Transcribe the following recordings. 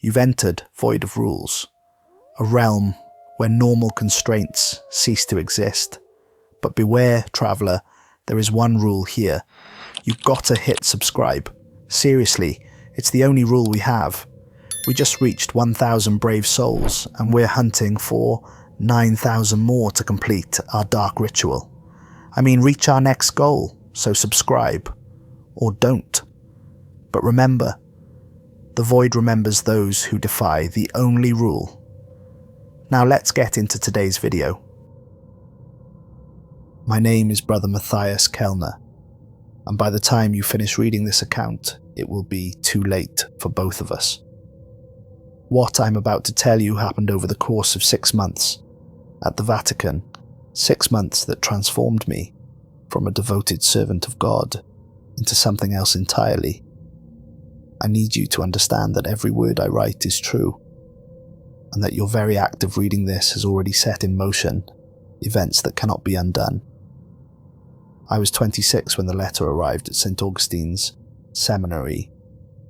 You've entered void of rules, a realm where normal constraints cease to exist. But beware, traveller, there is one rule here. You've got to hit subscribe. Seriously, it's the only rule we have. We just reached 1,000 brave souls, and we're hunting for 9,000 more to complete our dark ritual. I mean, reach our next goal, so subscribe. Or don't. But remember, the void remembers those who defy the only rule. Now let's get into today's video. My name is Brother Matthias Kellner, and by the time you finish reading this account, it will be too late for both of us. What I'm about to tell you happened over the course of 6 months at the Vatican, 6 months that transformed me from a devoted servant of God into something else entirely. I need you to understand that every word I write is true, and that your very act of reading this has already set in motion events that cannot be undone. I was 26 when the letter arrived at St. Augustine's Seminary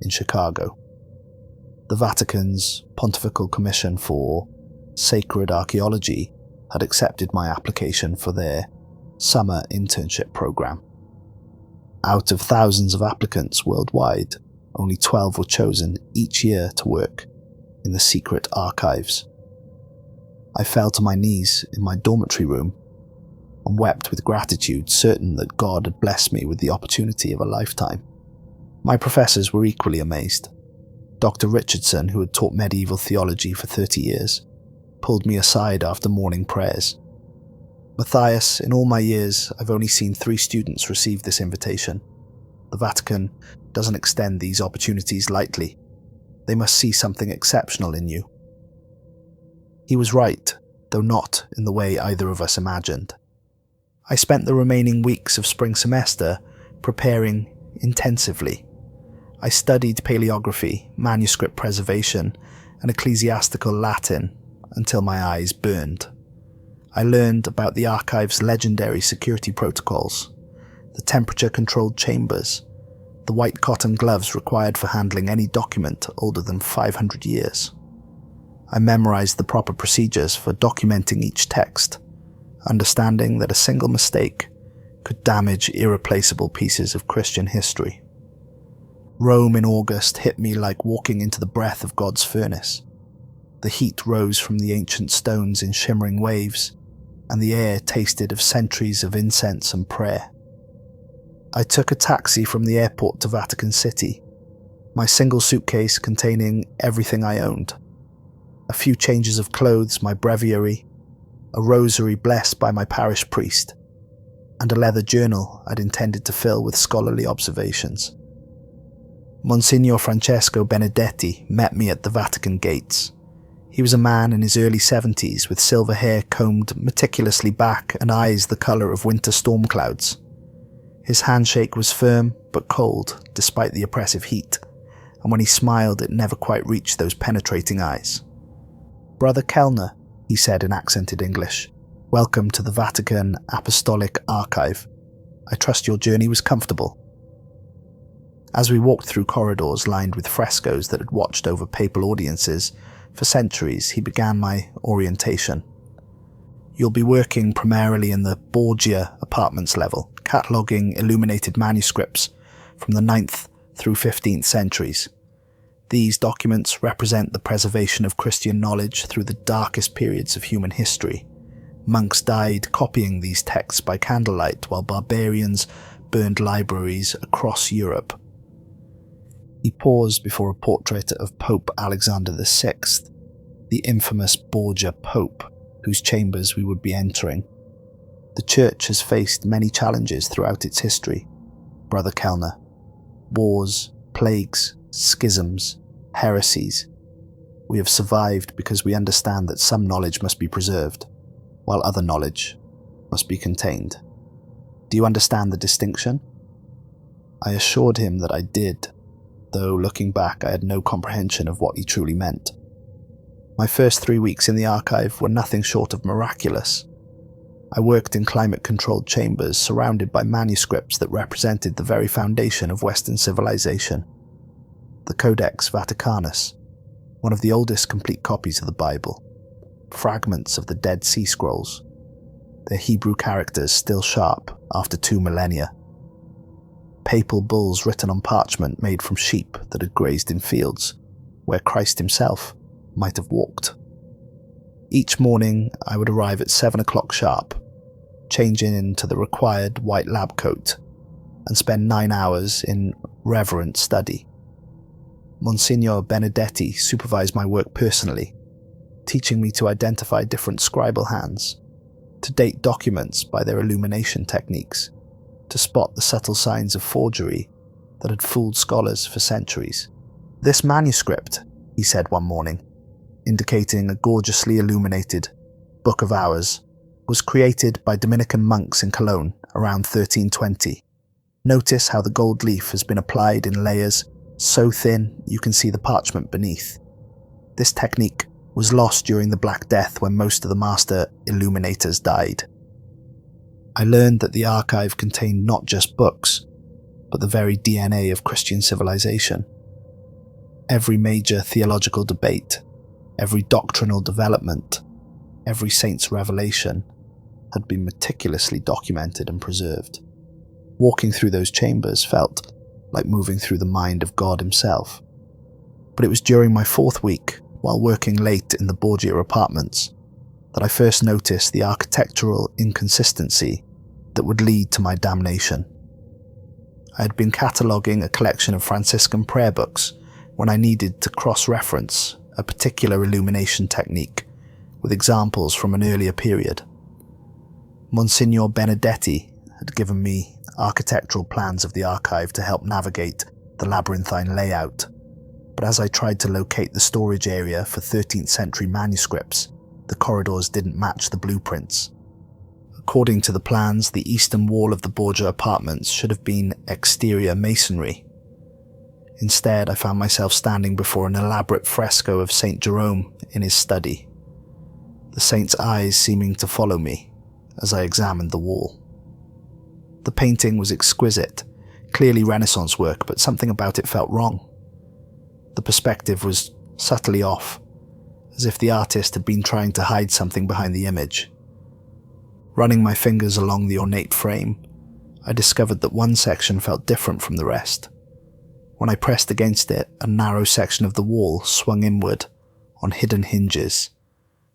in Chicago. The Vatican's Pontifical Commission for Sacred Archaeology had accepted my application for their summer internship program. Out of thousands of applicants worldwide, only 12 were chosen each year to work in the secret archives. I fell to my knees in my dormitory room and wept with gratitude, certain that God had blessed me with the opportunity of a lifetime. My professors were equally amazed. Dr. Richardson, who had taught medieval theology for 30 years, pulled me aside after morning prayers. Matthias, in all my years, I've only seen 3 students receive this invitation. The Vatican doesn't extend these opportunities lightly. They must see something exceptional in you. He was right, though not in the way either of us imagined. I spent the remaining weeks of spring semester preparing intensively. I studied paleography, manuscript preservation, and ecclesiastical Latin until my eyes burned. I learned about the archive's legendary security protocols, the temperature-controlled chambers, the white cotton gloves required for handling any document older than 500 years. I memorized the proper procedures for documenting each text, understanding that a single mistake could damage irreplaceable pieces of Christian history. Rome in August hit me like walking into the breath of God's furnace. The heat rose from the ancient stones in shimmering waves, and the air tasted of centuries of incense and prayer. I took a taxi from the airport to Vatican City, my single suitcase containing everything I owned. A few changes of clothes, my breviary, a rosary blessed by my parish priest, and a leather journal I'd intended to fill with scholarly observations. Monsignor Francesco Benedetti met me at the Vatican gates. He was a man in his early 70s with silver hair combed meticulously back and eyes the colour of winter storm clouds. His handshake was firm but cold despite the oppressive heat, and when he smiled it never quite reached those penetrating eyes. "Brother Kellner," he said in accented English, "welcome to the Vatican Apostolic Archive. I trust your journey was comfortable." As we walked through corridors lined with frescoes that had watched over papal audiences for centuries, he began my orientation. "You'll be working primarily in the Borgia apartments level, cataloguing illuminated manuscripts from the 9th through 15th centuries. These documents represent the preservation of Christian knowledge through the darkest periods of human history. Monks died copying these texts by candlelight, while barbarians burned libraries across Europe." He paused before a portrait of Pope Alexander VI, the infamous Borgia Pope, whose chambers we would be entering. "The Church has faced many challenges throughout its history, Brother Kellner. Wars, plagues, schisms, heresies. We have survived because we understand that some knowledge must be preserved, while other knowledge must be contained. Do you understand the distinction?" I assured him that I did, though looking back I had no comprehension of what he truly meant. My first 3 weeks in the archive were nothing short of miraculous. I worked in climate-controlled chambers surrounded by manuscripts that represented the very foundation of Western civilization. The Codex Vaticanus, one of the oldest complete copies of the Bible, fragments of the Dead Sea Scrolls, their Hebrew characters still sharp after 2 millennia, papal bulls written on parchment made from sheep that had grazed in fields where Christ himself might have walked. Each morning I would arrive at 7 o'clock sharp, changing into the required white lab coat, and spend 9 hours in reverent study. Monsignor Benedetti supervised my work personally, teaching me to identify different scribal hands, to date documents by their illumination techniques, to spot the subtle signs of forgery that had fooled scholars for centuries. "This manuscript," he said one morning, indicating a gorgeously illuminated Book of Hours, was created by Dominican monks in Cologne around 1320. Notice how the gold leaf has been applied in layers so thin you can see the parchment beneath. This technique was lost during the Black Death when most of the master illuminators died. I learned that the archive contained not just books, but the very DNA of Christian civilization. Every major theological debate, every doctrinal development, every saint's revelation had been meticulously documented and preserved. Walking through those chambers felt like moving through the mind of God himself. But it was during my 4th week, while working late in the Borgia apartments, that I first noticed the architectural inconsistency that would lead to my damnation. I had been cataloguing a collection of Franciscan prayer books when I needed to cross-reference a particular illumination technique with examples from an earlier period. Monsignor Benedetti had given me architectural plans of the archive to help navigate the labyrinthine layout, but as I tried to locate the storage area for 13th century manuscripts, the corridors didn't match the blueprints. According to the plans, the eastern wall of the Borgia apartments should have been exterior masonry. Instead, I found myself standing before an elaborate fresco of St. Jerome in his study, the saint's eyes seeming to follow me as I examined the wall. The painting was exquisite, clearly Renaissance work, but something about it felt wrong. The perspective was subtly off, as if the artist had been trying to hide something behind the image. Running my fingers along the ornate frame, I discovered that one section felt different from the rest. When I pressed against it, a narrow section of the wall swung inward on hidden hinges,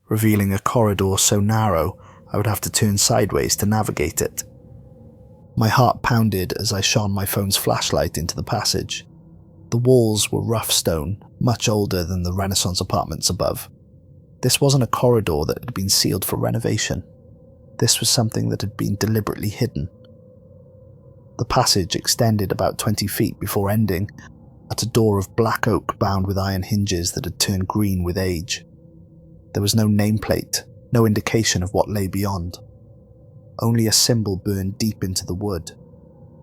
revealing a corridor so narrow I would have to turn sideways to navigate it. My heart pounded as I shone my phone's flashlight into the passage. The walls were rough stone, much older than the Renaissance apartments above. This wasn't a corridor that had been sealed for renovation. This was something that had been deliberately hidden. The passage extended about 20 feet before ending at a door of black oak bound with iron hinges that had turned green with age. There was no nameplate, no indication of what lay beyond. Only a symbol burned deep into the wood,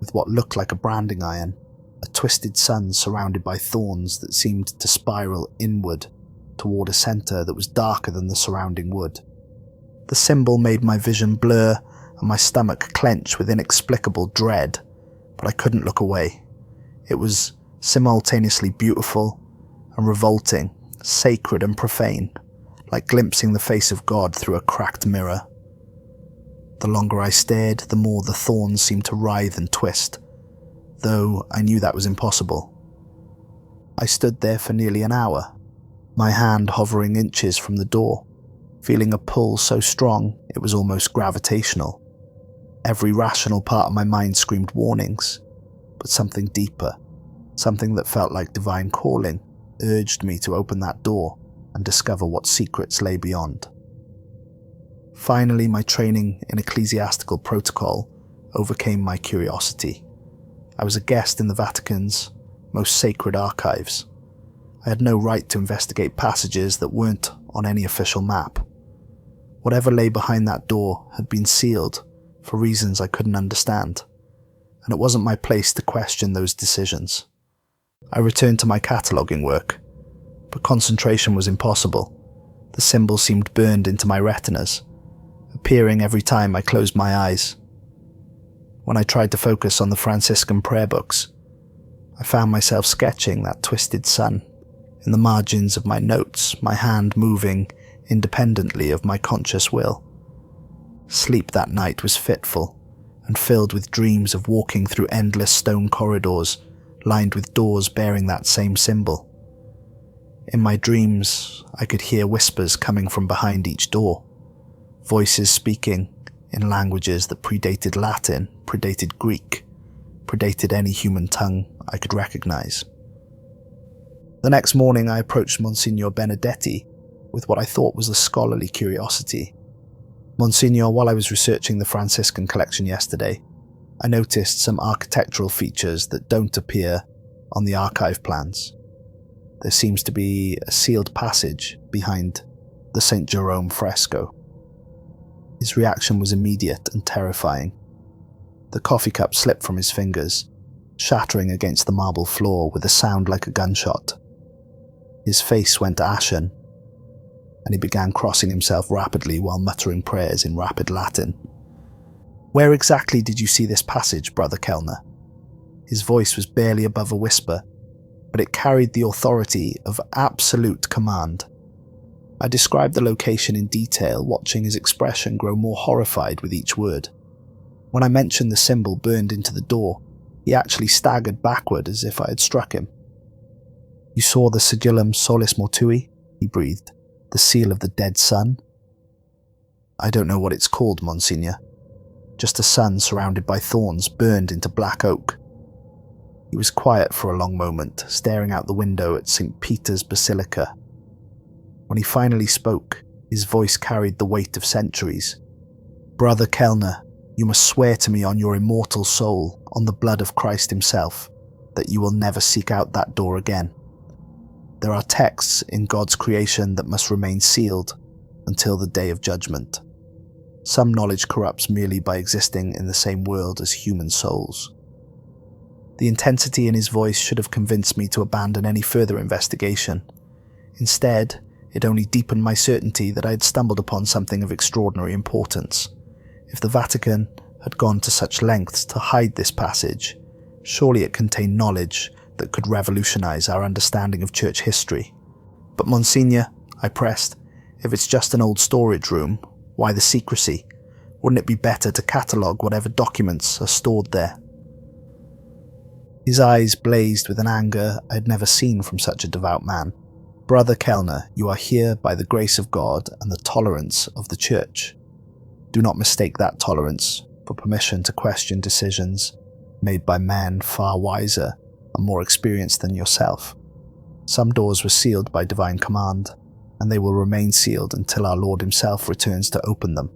with what looked like a branding iron, a twisted sun surrounded by thorns that seemed to spiral inward toward a center that was darker than the surrounding wood. The symbol made my vision blur and my stomach clench with inexplicable dread, but I couldn't look away. It was simultaneously beautiful and revolting, sacred and profane, like glimpsing the face of God through a cracked mirror. The longer I stared, the more the thorns seemed to writhe and twist, though I knew that was impossible. I stood there for nearly an hour, my hand hovering inches from the door, feeling a pull so strong it was almost gravitational. Every rational part of my mind screamed warnings, but something deeper, something that felt like divine calling, urged me to open that door and discover what secrets lay beyond. Finally, my training in ecclesiastical protocol overcame my curiosity. I was a guest in the Vatican's most sacred archives. I had no right to investigate passages that weren't on any official map. Whatever lay behind that door had been sealed for reasons I couldn't understand, and it wasn't my place to question those decisions. I returned to my cataloguing work, but concentration was impossible. The symbol seemed burned into my retinas, appearing every time I closed my eyes. When I tried to focus on the Franciscan prayer books, I found myself sketching that twisted sun, in the margins of my notes, my hand moving independently of my conscious will. Sleep that night was fitful and filled with dreams of walking through endless stone corridors lined with doors bearing that same symbol. In my dreams, I could hear whispers coming from behind each door, voices speaking in languages that predated Latin, predated Greek, predated any human tongue I could recognize. The next morning I approached Monsignor Benedetti with what I thought was a scholarly curiosity. Monsignor, while I was researching the Franciscan collection yesterday, I noticed some architectural features that don't appear on the archive plans. There seems to be a sealed passage behind the St. Jerome fresco. His reaction was immediate and terrifying. The coffee cup slipped from his fingers, shattering against the marble floor with a sound like a gunshot. His face went ashen, and he began crossing himself rapidly while muttering prayers in rapid Latin. "Where exactly did you see this passage, Brother Kellner?" His voice was barely above a whisper, but it carried the authority of absolute command. I described the location in detail, watching his expression grow more horrified with each word. When I mentioned the symbol burned into the door, he actually staggered backward as if I had struck him. "You saw the sigillum solis mortui?" he breathed. "The seal of the dead sun?" "I don't know what it's called, Monsignor. Just a sun surrounded by thorns burned into black oak." He was quiet for a long moment, staring out the window at St. Peter's Basilica. When he finally spoke, his voice carried the weight of centuries. "Brother Kellner, you must swear to me on your immortal soul, on the blood of Christ himself, that you will never seek out that door again. There are texts in God's creation that must remain sealed until the day of judgment. Some knowledge corrupts merely by existing in the same world as human souls." The intensity in his voice should have convinced me to abandon any further investigation. Instead, it only deepened my certainty that I had stumbled upon something of extraordinary importance. If the Vatican had gone to such lengths to hide this passage, surely it contained knowledge that could revolutionize our understanding of church history. "But Monsignor," I pressed, "if it's just an old storage room, why the secrecy? Wouldn't it be better to catalogue whatever documents are stored there?" His eyes blazed with an anger I had never seen from such a devout man. "Brother Kellner, you are here by the grace of God and the tolerance of the Church. Do not mistake that tolerance for permission to question decisions made by men far wiser and more experienced than yourself. Some doors were sealed by divine command, and they will remain sealed until our Lord himself returns to open them."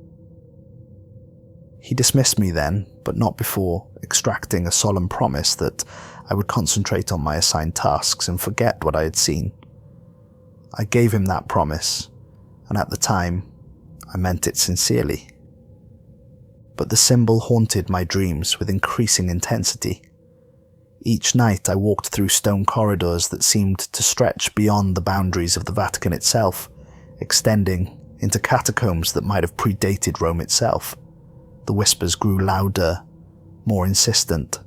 He dismissed me then, but not before extracting a solemn promise that I would concentrate on my assigned tasks and forget what I had seen. I gave him that promise, and at the time, I meant it sincerely. But the symbol haunted my dreams with increasing intensity. Each night I walked through stone corridors that seemed to stretch beyond the boundaries of the Vatican itself, extending into catacombs that might have predated Rome itself. The whispers grew louder, more insistent,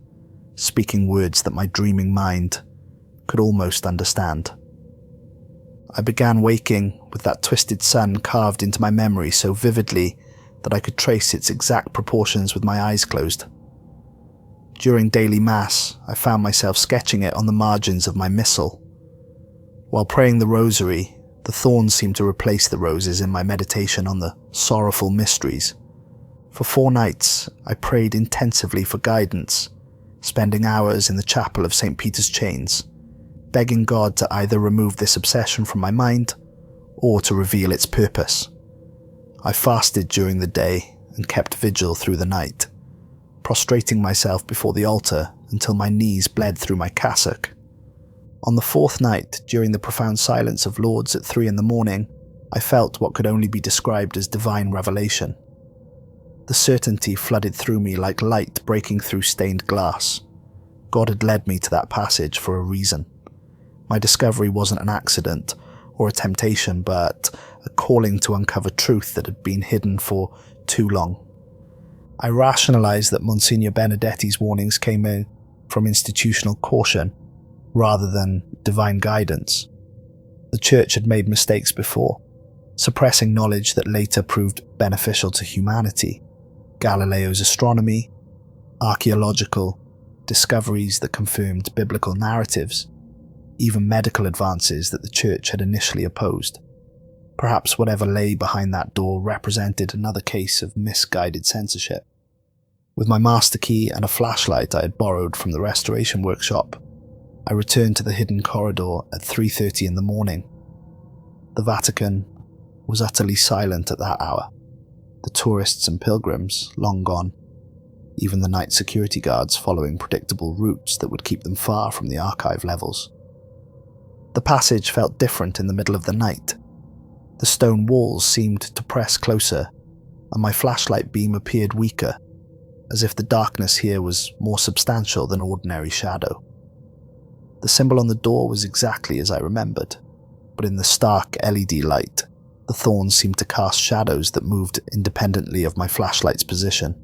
speaking words that my dreaming mind could almost understand. I began waking with that twisted sun carved into my memory so vividly that I could trace its exact proportions with my eyes closed. During daily mass, I found myself sketching it on the margins of my missal. While praying the rosary, the thorns seemed to replace the roses in my meditation on the sorrowful mysteries. For 4 nights, I prayed intensively for guidance, spending hours in the chapel of St. Peter's Chains, begging God to either remove this obsession from my mind or to reveal its purpose. I fasted during the day and kept vigil through the night, prostrating myself before the altar until my knees bled through my cassock. On the 4th night, during the profound silence of Lauds at 3 a.m, I felt what could only be described as divine revelation. The certainty flooded through me like light breaking through stained glass. God had led me to that passage for a reason. My discovery wasn't an accident or a temptation, but a calling to uncover truth that had been hidden for too long. I rationalized that Monsignor Benedetti's warnings came in from institutional caution rather than divine guidance. The church had made mistakes before, suppressing knowledge that later proved beneficial to humanity. Galileo's astronomy, archaeological discoveries that confirmed biblical narratives, even medical advances that the church had initially opposed. Perhaps whatever lay behind that door represented another case of misguided censorship. With my master key and a flashlight I had borrowed from the restoration workshop, I returned to the hidden corridor at 3:30 in the morning. The Vatican was utterly silent at that hour. The tourists and pilgrims long gone, even the night security guards following predictable routes that would keep them far from the archive levels. The passage felt different in the middle of the night. The stone walls seemed to press closer, and my flashlight beam appeared weaker, as if the darkness here was more substantial than ordinary shadow. The symbol on the door was exactly as I remembered, but in the stark LED light, the thorns seemed to cast shadows that moved independently of my flashlight's position.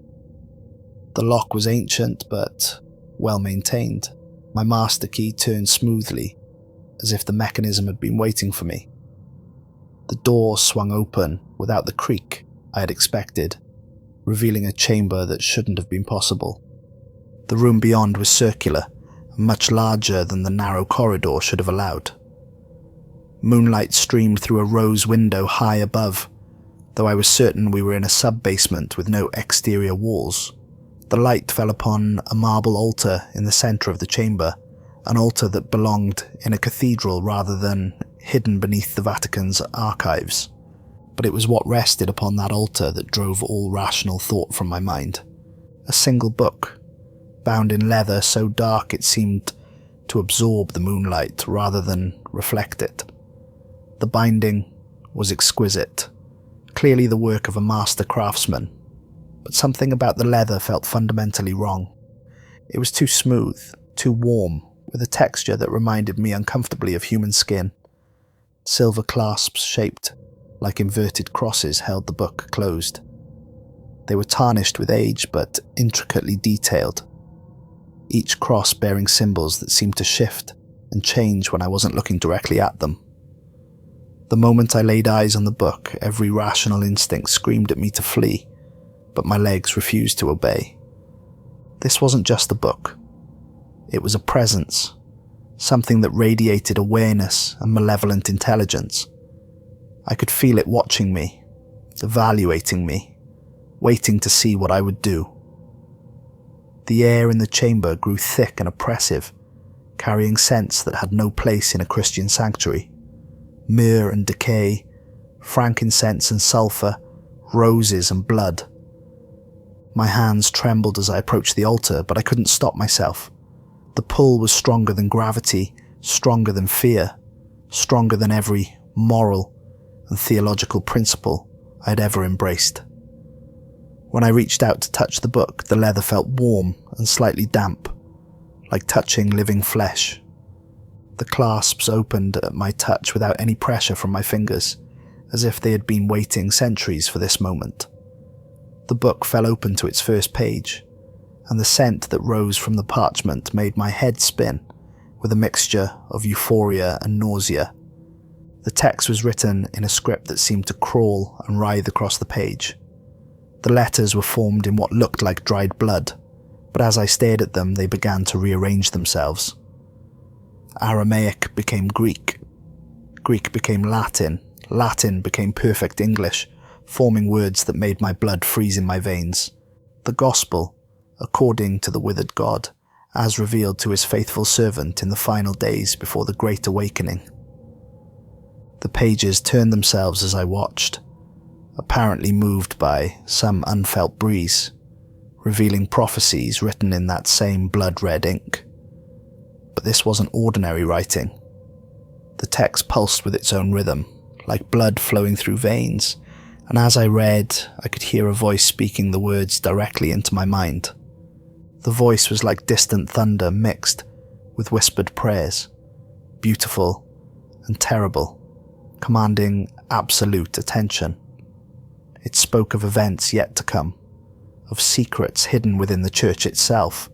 The lock was ancient but well maintained. My master key turned smoothly, as if the mechanism had been waiting for me. The door swung open without the creak I had expected, revealing a chamber that shouldn't have been possible. The room beyond was circular, and much larger than the narrow corridor should have allowed. Moonlight streamed through a rose window high above, though I was certain we were in a sub-basement with no exterior walls. The light fell upon a marble altar in the centre of the chamber, an altar that belonged in a cathedral rather than hidden beneath the Vatican's archives. But it was what rested upon that altar that drove all rational thought from my mind. A single book, bound in leather so dark it seemed to absorb the moonlight rather than reflect it. The binding was exquisite, clearly the work of a master craftsman, but something about the leather felt fundamentally wrong. It was too smooth, too warm, with a texture that reminded me uncomfortably of human skin. Silver clasps shaped like inverted crosses held the book closed. They were tarnished with age but intricately detailed, each cross bearing symbols that seemed to shift and change when I wasn't looking directly at them. The moment I laid eyes on the book, every rational instinct screamed at me to flee, but my legs refused to obey. This wasn't just a book. It was a presence, something that radiated awareness and malevolent intelligence. I could feel it watching me, evaluating me, waiting to see what I would do. The air in the chamber grew thick and oppressive, carrying scents that had no place in a Christian sanctuary. Myrrh and decay, frankincense and sulphur, roses and blood. My hands trembled as I approached the altar, but I couldn't stop myself. The pull was stronger than gravity, stronger than fear, stronger than every moral and theological principle I had ever embraced. When I reached out to touch the book, the leather felt warm and slightly damp, like touching living flesh. The clasps opened at my touch without any pressure from my fingers, as if they had been waiting centuries for this moment. The book fell open to its first page, and the scent that rose from the parchment made my head spin with a mixture of euphoria and nausea. The text was written in a script that seemed to crawl and writhe across the page. The letters were formed in what looked like dried blood, but as I stared at them, they began to rearrange themselves. Aramaic became Greek. Greek became Latin. Latin became perfect English, forming words that made my blood freeze in my veins. The Gospel, according to the Withered God, as revealed to his faithful servant in the final days before the Great Awakening. The pages turned themselves as I watched, apparently moved by some unfelt breeze, revealing prophecies written in that same blood-red ink. But this wasn't ordinary writing. The text pulsed with its own rhythm, like blood flowing through veins, and as I read, I could hear a voice speaking the words directly into my mind. The voice was like distant thunder mixed with whispered prayers, beautiful and terrible, commanding absolute attention. It spoke of events yet to come, of secrets hidden within the church itself,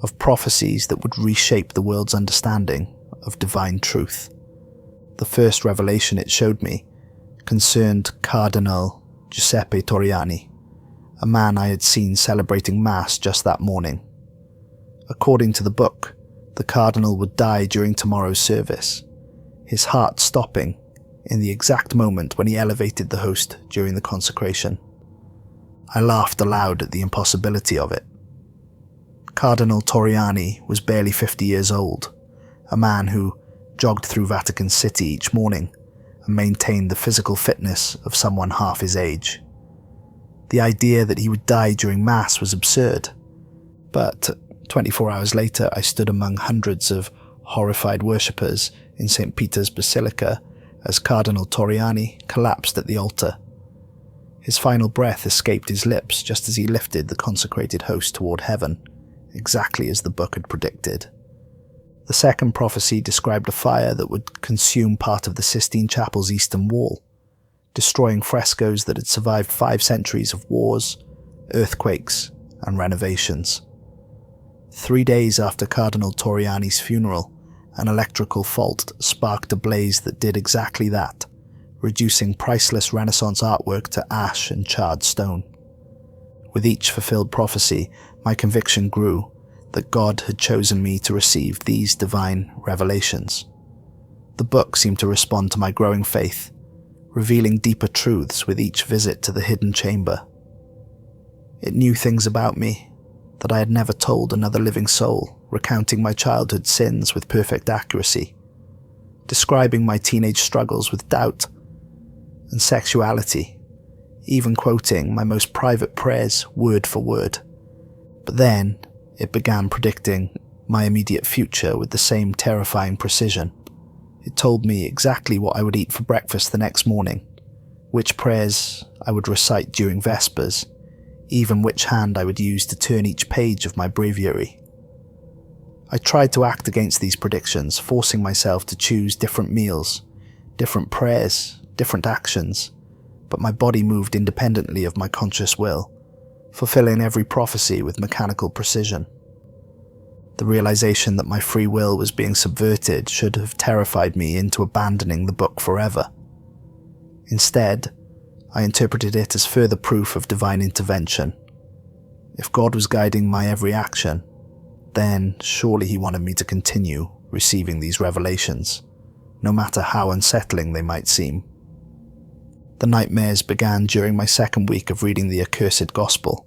of prophecies that would reshape the world's understanding of divine truth. The first revelation it showed me concerned Cardinal Giuseppe Torriani, a man I had seen celebrating Mass just that morning. According to the book, the Cardinal would die during tomorrow's service, his heart stopping in the exact moment when he elevated the host during the consecration. I laughed aloud at the impossibility of it. Cardinal Torriani was barely 50 years old, a man who jogged through Vatican City each morning and maintained the physical fitness of someone half his age. The idea that he would die during Mass was absurd, but 24 hours later I stood among hundreds of horrified worshippers in St. Peter's Basilica as Cardinal Torriani collapsed at the altar. His final breath escaped his lips just as he lifted the consecrated host toward heaven, exactly as the book had predicted. The second prophecy described a fire that would consume part of the Sistine Chapel's eastern wall, destroying frescoes that had survived 5 centuries of wars, earthquakes, and renovations. 3 days after Cardinal Torriani's funeral, an electrical fault sparked a blaze that did exactly that, reducing priceless Renaissance artwork to ash and charred stone. With each fulfilled prophecy, my conviction grew that God had chosen me to receive these divine revelations. The book seemed to respond to my growing faith, revealing deeper truths with each visit to the hidden chamber. It knew things about me that I had never told another living soul, recounting my childhood sins with perfect accuracy, describing my teenage struggles with doubt and sexuality, even quoting my most private prayers word for word. But then it began predicting my immediate future with the same terrifying precision. It told me exactly what I would eat for breakfast the next morning, which prayers I would recite during Vespers, even which hand I would use to turn each page of my breviary. I tried to act against these predictions, forcing myself to choose different meals, different prayers, different actions, but my body moved independently of my conscious will, fulfilling every prophecy with mechanical precision. The realization that my free will was being subverted should have terrified me into abandoning the book forever. Instead, I interpreted it as further proof of divine intervention. If God was guiding my every action, then surely he wanted me to continue receiving these revelations, no matter how unsettling they might seem. The nightmares began during my second week of reading the accursed gospel.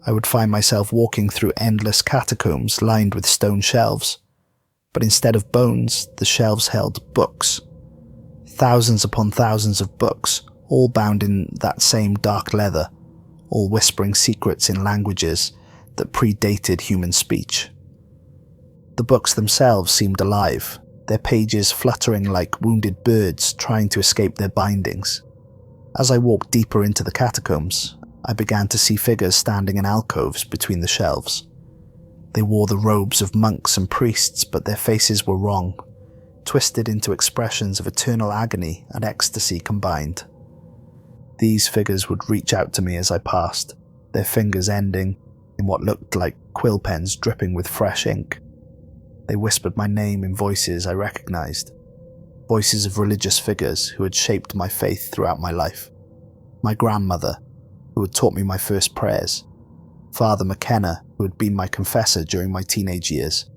I would find myself walking through endless catacombs lined with stone shelves, but instead of bones, the shelves held books. Thousands upon thousands of books, all bound in that same dark leather, all whispering secrets in languages that predated human speech. The books themselves seemed alive, their pages fluttering like wounded birds trying to escape their bindings. As I walked deeper into the catacombs, I began to see figures standing in alcoves between the shelves. They wore the robes of monks and priests, but their faces were wrong, twisted into expressions of eternal agony and ecstasy combined. These figures would reach out to me as I passed, their fingers ending in what looked like quill pens dripping with fresh ink. They whispered my name in voices I recognized, voices of religious figures who had shaped my faith throughout my life. My grandmother, who had taught me my first prayers, Father McKenna, who had been my confessor during my teenage years,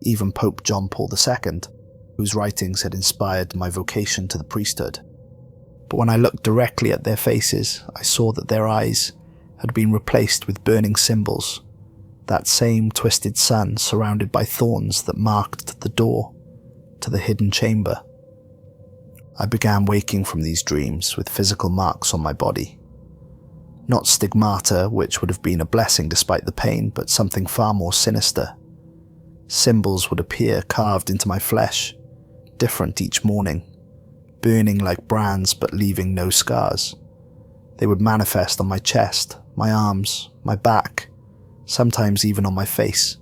even Pope John Paul II, whose writings had inspired my vocation to the priesthood. But when I looked directly at their faces, I saw that their eyes had been replaced with burning symbols, that same twisted sun surrounded by thorns that marked the door to the hidden chamber. I began waking from these dreams with physical marks on my body. Not stigmata, which would have been a blessing despite the pain, but something far more sinister. Symbols would appear carved into my flesh, different each morning, burning like brands but leaving no scars. They would manifest on my chest, my arms, my back, sometimes even on my face,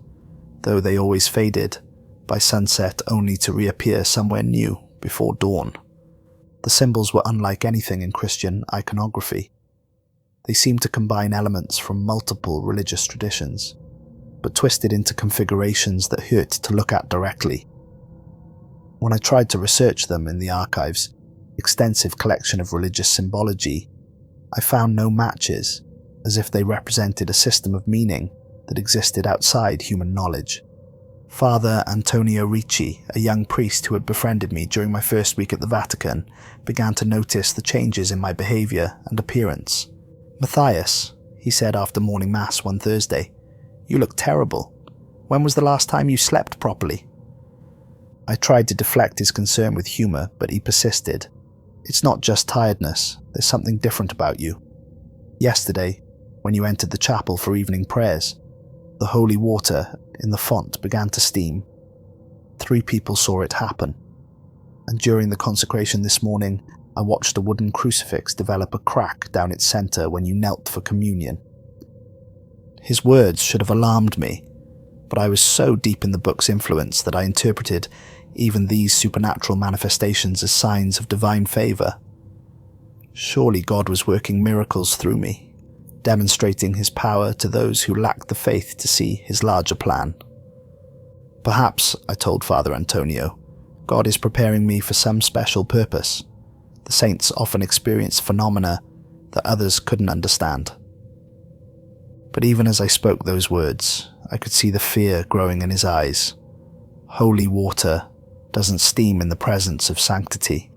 though they always faded by sunset only to reappear somewhere new before dawn. The symbols were unlike anything in Christian iconography. They seemed to combine elements from multiple religious traditions, but twisted into configurations that hurt to look at directly. When I tried to research them in the archive's extensive collection of religious symbology, I found no matches, as if they represented a system of meaning that existed outside human knowledge. Father Antonio Ricci, a young priest who had befriended me during my first week at the Vatican, began to notice the changes in my behaviour and appearance. "Matthias," he said after morning mass one Thursday, "you look terrible. When was the last time you slept properly?" I tried to deflect his concern with humour, but he persisted. "It's not just tiredness, there's something different about you. Yesterday, when you entered the chapel for evening prayers, the holy water in the font began to steam. 3 people saw it happen. And during the consecration this morning, I watched a wooden crucifix develop a crack down its centre when you knelt for communion." His words should have alarmed me, but I was so deep in the book's influence that I interpreted even these supernatural manifestations as signs of divine favour. Surely God was working miracles through me, demonstrating his power to those who lacked the faith to see his larger plan. "Perhaps," I told Father Antonio, "God is preparing me for some special purpose. The saints often experience phenomena that others couldn't understand." But even as I spoke those words, I could see the fear growing in his eyes. Holy water doesn't steam in the presence of sanctity.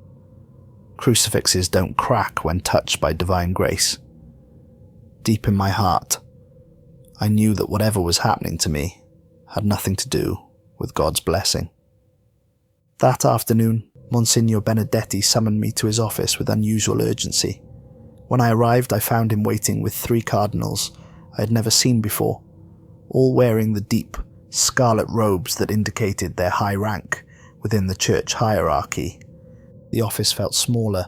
Crucifixes don't crack when touched by divine grace. Deep in my heart, I knew that whatever was happening to me had nothing to do with God's blessing. That afternoon, Monsignor Benedetti summoned me to his office with unusual urgency. When I arrived, I found him waiting with 3 cardinals I had never seen before, all wearing the deep, scarlet robes that indicated their high rank within the church hierarchy. The office felt smaller,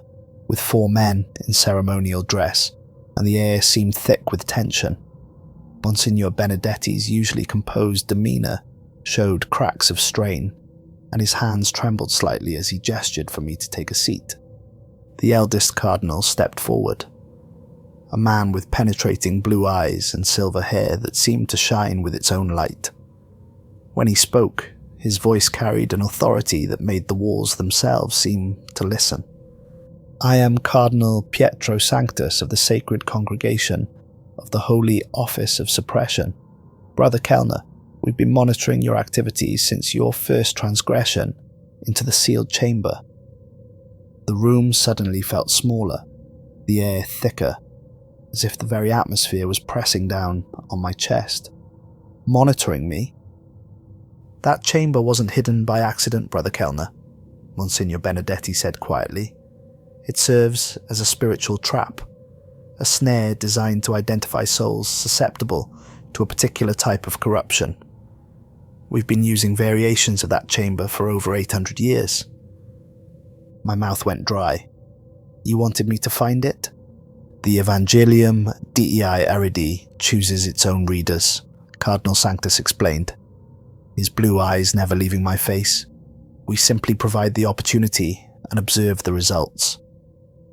with 4 men in ceremonial dress, and the air seemed thick with tension. Monsignor Benedetti's usually composed demeanour showed cracks of strain, and his hands trembled slightly as he gestured for me to take a seat. The eldest cardinal stepped forward, a man with penetrating blue eyes and silver hair that seemed to shine with its own light. When he spoke, his voice carried an authority that made the walls themselves seem to listen. "I am Cardinal Pietro Sanctus of the Sacred Congregation of the Holy Office of Suppression. Brother Kellner, we've been monitoring your activities since your first transgression into the sealed chamber." The room suddenly felt smaller, the air thicker, as if the very atmosphere was pressing down on my chest. "Monitoring me?" "That chamber wasn't hidden by accident, Brother Kellner," Monsignor Benedetti said quietly. "It serves as a spiritual trap, a snare designed to identify souls susceptible to a particular type of corruption. We've been using variations of that chamber for over 800 years. My mouth went dry. "You wanted me to find it?" "The Evangelium Dei Aridi chooses its own readers," Cardinal Sanctus explained, his blue eyes never leaving my face. "We simply provide the opportunity and observe the results.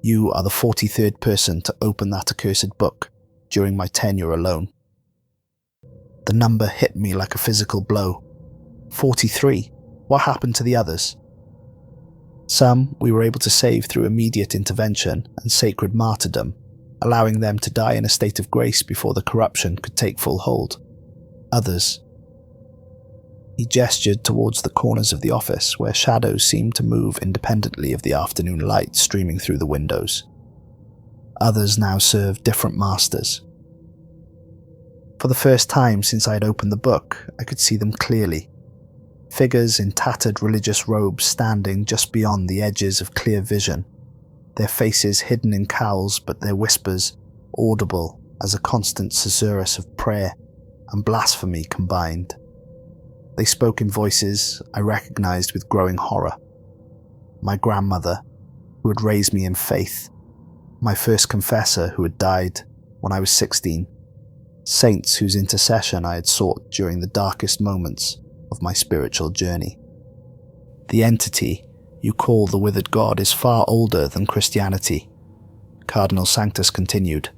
You are the 43rd person to open that accursed book during my tenure alone." The number hit me like a physical blow. 43. What happened to the others? Some we were able to save through immediate intervention and sacred martyrdom, allowing them to die in a state of grace before the corruption could take full hold. Others. He gestured towards the corners of the office where shadows seemed to move independently of the afternoon light streaming through the windows. Others now served different masters. For the first time since I had opened the book, I could see them clearly. Figures in tattered religious robes standing just beyond the edges of clear vision, their faces hidden in cowls but their whispers audible as a constant susurrus of prayer and blasphemy combined. They spoke in voices I recognized with growing horror. My grandmother, who had raised me in faith, my first confessor who had died when I was 16, saints whose intercession I had sought during the darkest moments of my spiritual journey. The entity you call the Withered God is far older than Christianity, Cardinal Sanctus continued,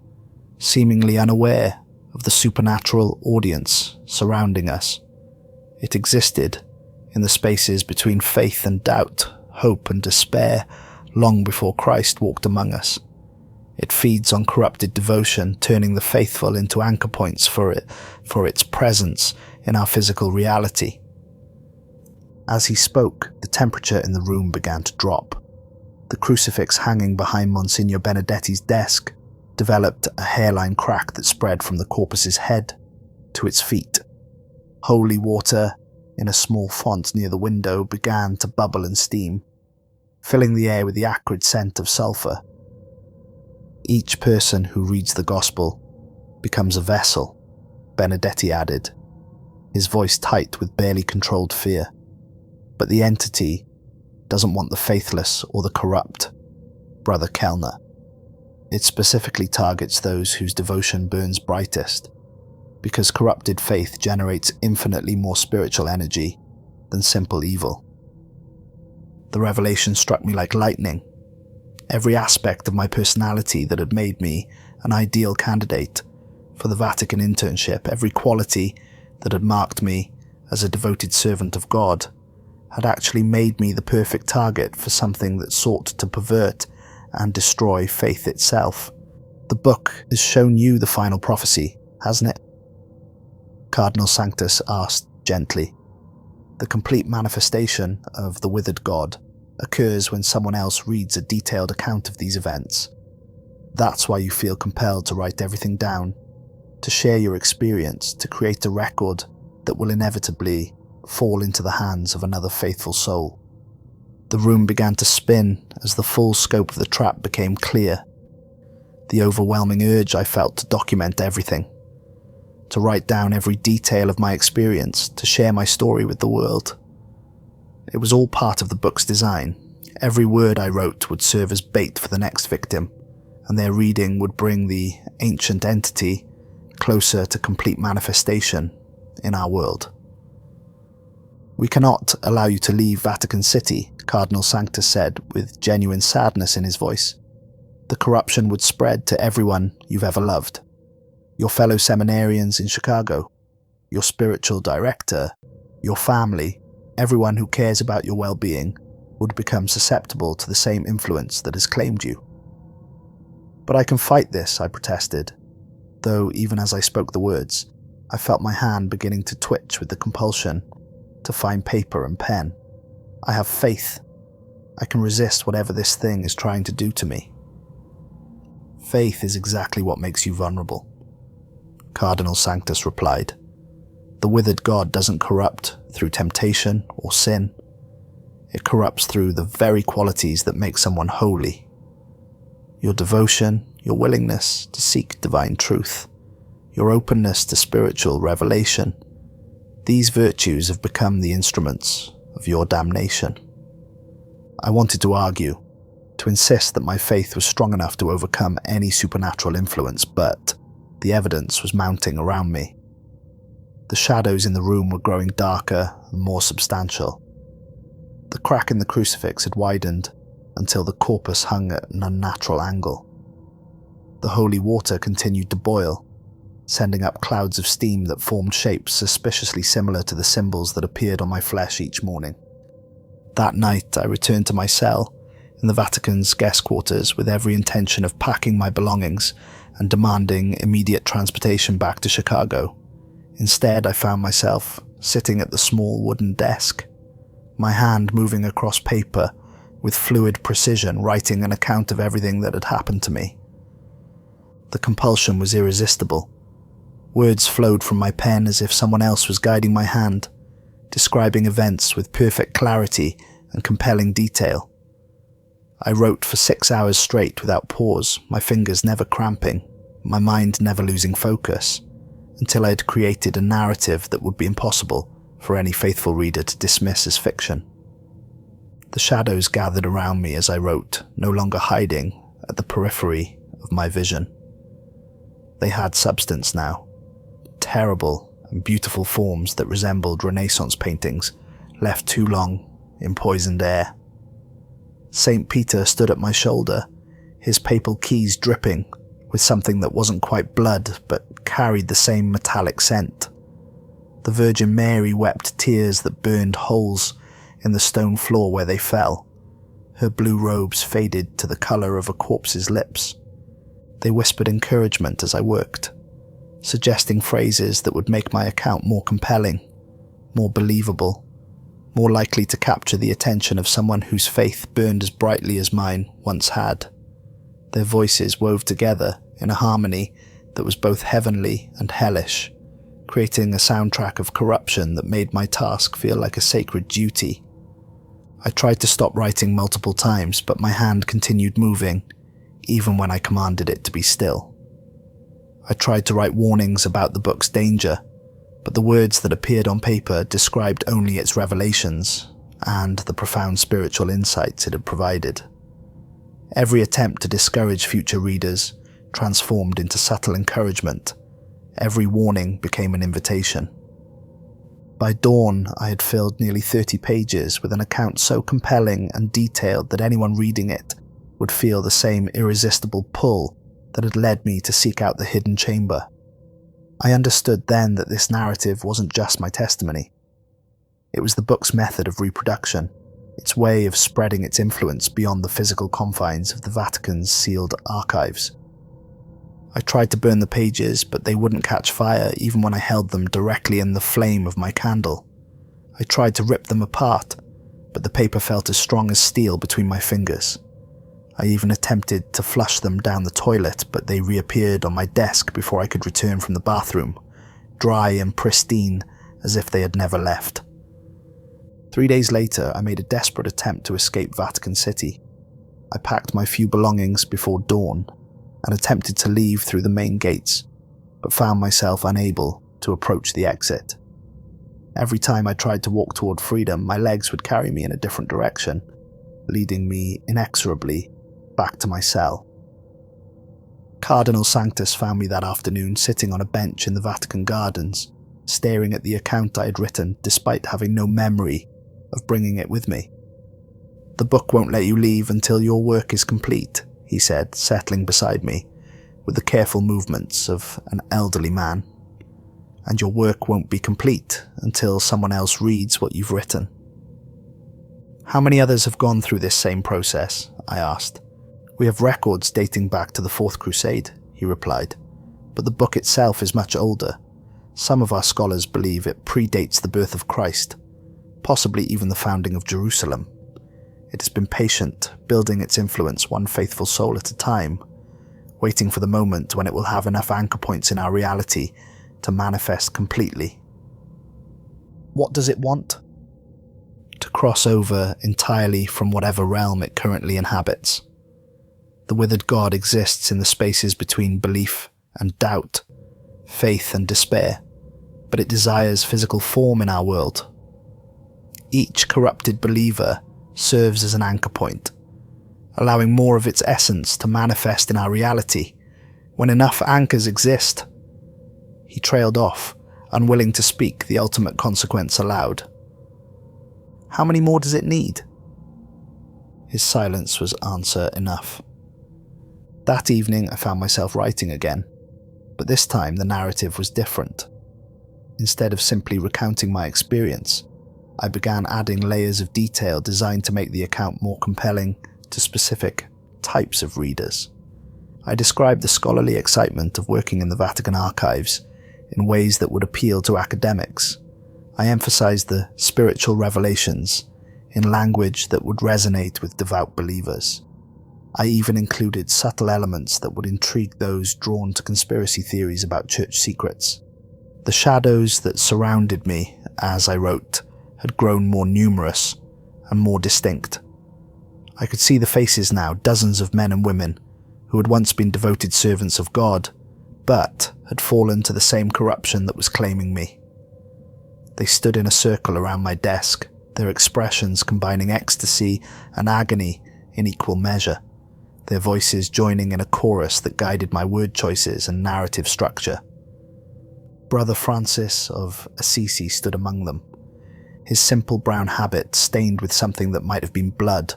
seemingly unaware of the supernatural audience surrounding us. It existed in the spaces between faith and doubt, hope and despair, long before Christ walked among us. It feeds on corrupted devotion, turning the faithful into anchor points for its presence in our physical reality. As he spoke, the temperature in the room began to drop. The crucifix hanging behind Monsignor Benedetti's desk developed a hairline crack that spread from the corpus's head to its feet. Holy water, in a small font near the window, began to bubble and steam, filling the air with the acrid scent of sulphur. Each person who reads the gospel becomes a vessel, Benedetti added, his voice tight with barely controlled fear. But the entity doesn't want the faithless or the corrupt, Brother Kellner. It specifically targets those whose devotion burns brightest, because corrupted faith generates infinitely more spiritual energy than simple evil. The revelation struck me like lightning. Every aspect of my personality that had made me an ideal candidate for the Vatican internship, every quality that had marked me as a devoted servant of God, had actually made me the perfect target for something that sought to pervert and destroy faith itself. The book has shown you the final prophecy, hasn't it? Cardinal Sanctus asked gently. The complete manifestation of the Withered God occurs when someone else reads a detailed account of these events. That's why you feel compelled to write everything down, to share your experience, to create a record that will inevitably fall into the hands of another faithful soul. The room began to spin as the full scope of the trap became clear. The overwhelming urge I felt to document everything, to write down every detail of my experience, to share my story with the world. It was all part of the book's design. Every word I wrote would serve as bait for the next victim, and their reading would bring the ancient entity closer to complete manifestation in our world. We cannot allow you to leave Vatican City, Cardinal Sanctus said with genuine sadness in his voice. The corruption would spread to everyone you've ever loved. Your fellow seminarians in Chicago, your spiritual director, your family, everyone who cares about your well-being would become susceptible to the same influence that has claimed you. But I can fight this, I protested, though even as I spoke the words, I felt my hand beginning to twitch with the compulsion to find paper and pen. I have faith. I can resist whatever this thing is trying to do to me. Faith is exactly what makes you vulnerable, Cardinal Sanctus replied. The Withered God doesn't corrupt through temptation or sin. It corrupts through the very qualities that make someone holy. Your devotion, your willingness to seek divine truth, your openness to spiritual revelation. These virtues have become the instruments of your damnation. I wanted to argue, to insist that my faith was strong enough to overcome any supernatural influence, but the evidence was mounting around me. The shadows in the room were growing darker and more substantial. The crack in the crucifix had widened until the corpus hung at an unnatural angle. The holy water continued to boil, sending up clouds of steam that formed shapes suspiciously similar to the symbols that appeared on my flesh each morning. That night, I returned to my cell in the Vatican's guest quarters with every intention of packing my belongings and demanding immediate transportation back to Chicago. Instead, I found myself sitting at the small wooden desk, my hand moving across paper with fluid precision, writing an account of everything that had happened to me. The compulsion was irresistible. Words flowed from my pen as if someone else was guiding my hand, describing events with perfect clarity and compelling detail. I wrote for 6 hours straight without pause, my fingers never cramping, my mind never losing focus, until I had created a narrative that would be impossible for any faithful reader to dismiss as fiction. The shadows gathered around me as I wrote, no longer hiding at the periphery of my vision. They had substance now. Terrible and beautiful forms that resembled Renaissance paintings, left too long in poisoned air. St. Peter stood at my shoulder, his papal keys dripping with something that wasn't quite blood but carried the same metallic scent. The Virgin Mary wept tears that burned holes in the stone floor where they fell. Her blue robes faded to the colour of a corpse's lips. They whispered encouragement as I worked, suggesting phrases that would make my account more compelling, more believable, more likely to capture the attention of someone whose faith burned as brightly as mine once had. Their voices wove together in a harmony that was both heavenly and hellish, creating a soundtrack of corruption that made my task feel like a sacred duty. I tried to stop writing multiple times, but my hand continued moving, even when I commanded it to be still. I tried to write warnings about the book's danger, but the words that appeared on paper described only its revelations and the profound spiritual insights it had provided. Every attempt to discourage future readers transformed into subtle encouragement. Every warning became an invitation. By dawn, I had filled nearly 30 pages with an account so compelling and detailed that anyone reading it would feel the same irresistible pull that had led me to seek out the hidden chamber. I understood then that this narrative wasn't just my testimony. It was the book's method of reproduction, its way of spreading its influence beyond the physical confines of the Vatican's sealed archives. I tried to burn the pages, but they wouldn't catch fire even when I held them directly in the flame of my candle. I tried to rip them apart, but the paper felt as strong as steel between my fingers. I even attempted to flush them down the toilet, but they reappeared on my desk before I could return from the bathroom, dry and pristine as if they had never left. 3 days later, I made a desperate attempt to escape Vatican City. I packed my few belongings before dawn and attempted to leave through the main gates, but found myself unable to approach the exit. Every time I tried to walk toward freedom, my legs would carry me in a different direction, leading me inexorably back to my cell. Cardinal Sanctus found me that afternoon sitting on a bench in the Vatican gardens, staring at the account I had written despite having no memory of bringing it with me. "The book won't let you leave until your work is complete," he said, settling beside me with the careful movements of an elderly man. "And your work won't be complete until someone else reads what you've written." "How many others have gone through this same process?" I asked. "We have records dating back to the Fourth Crusade," he replied, "but the book itself is much older. Some of our scholars believe it predates the birth of Christ, possibly even the founding of Jerusalem. It has been patient, building its influence one faithful soul at a time, waiting for the moment when it will have enough anchor points in our reality to manifest completely." "What does it want?" "To cross over entirely from whatever realm it currently inhabits. The Withered God exists in the spaces between belief and doubt, faith and despair, but it desires physical form in our world. Each corrupted believer serves as an anchor point, allowing more of its essence to manifest in our reality. When enough anchors exist..." He trailed off, unwilling to speak the ultimate consequence aloud. "How many more does it need?" His silence was answer enough. That evening I found myself writing again, but this time the narrative was different. Instead of simply recounting my experience, I began adding layers of detail designed to make the account more compelling to specific types of readers. I described the scholarly excitement of working in the Vatican archives in ways that would appeal to academics. I emphasized the spiritual revelations in language that would resonate with devout believers. I even included subtle elements that would intrigue those drawn to conspiracy theories about church secrets. The shadows that surrounded me as I wrote had grown more numerous and more distinct. I could see the faces now, dozens of men and women who had once been devoted servants of God, but had fallen to the same corruption that was claiming me. They stood in a circle around my desk, their expressions combining ecstasy and agony in equal measure, their voices joining in a chorus that guided my word choices and narrative structure. Brother Francis of Assisi stood among them, his simple brown habit stained with something that might have been blood,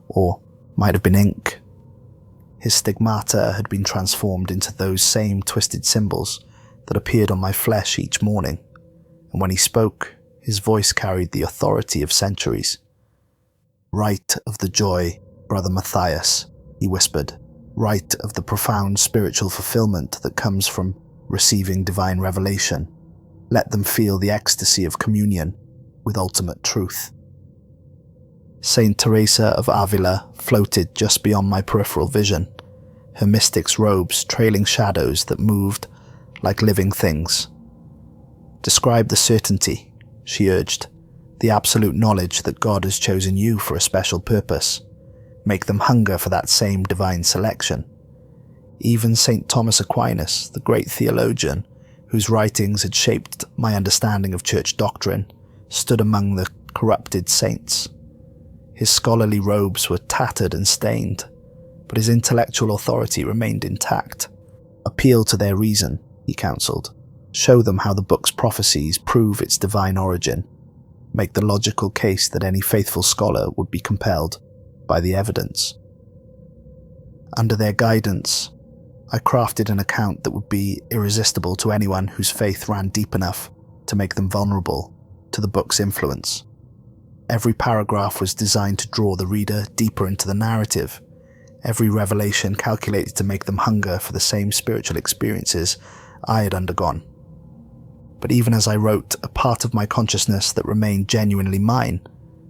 or might have been ink. His stigmata had been transformed into those same twisted symbols that appeared on my flesh each morning, and when he spoke, his voice carried the authority of centuries. "Right of the joy, Brother Matthias," he whispered. "Right of the profound spiritual fulfillment that comes from receiving divine revelation. Let them feel the ecstasy of communion with ultimate truth." Saint Teresa of Avila floated just beyond my peripheral vision, her mystic's robes trailing shadows that moved like living things. "Describe the certainty," she urged, "the absolute knowledge that God has chosen you for a special purpose. Make them hunger for that same divine selection." Even St. Thomas Aquinas, the great theologian, whose writings had shaped my understanding of church doctrine, stood among the corrupted saints. His scholarly robes were tattered and stained, but his intellectual authority remained intact. "Appeal to their reason," he counselled. "Show them how the book's prophecies prove its divine origin. Make the logical case that any faithful scholar would be compelled by the evidence." Under their guidance, I crafted an account that would be irresistible to anyone whose faith ran deep enough to make them vulnerable to the book's influence. Every paragraph was designed to draw the reader deeper into the narrative, every revelation calculated to make them hunger for the same spiritual experiences I had undergone. But even as I wrote, a part of my consciousness that remained genuinely mine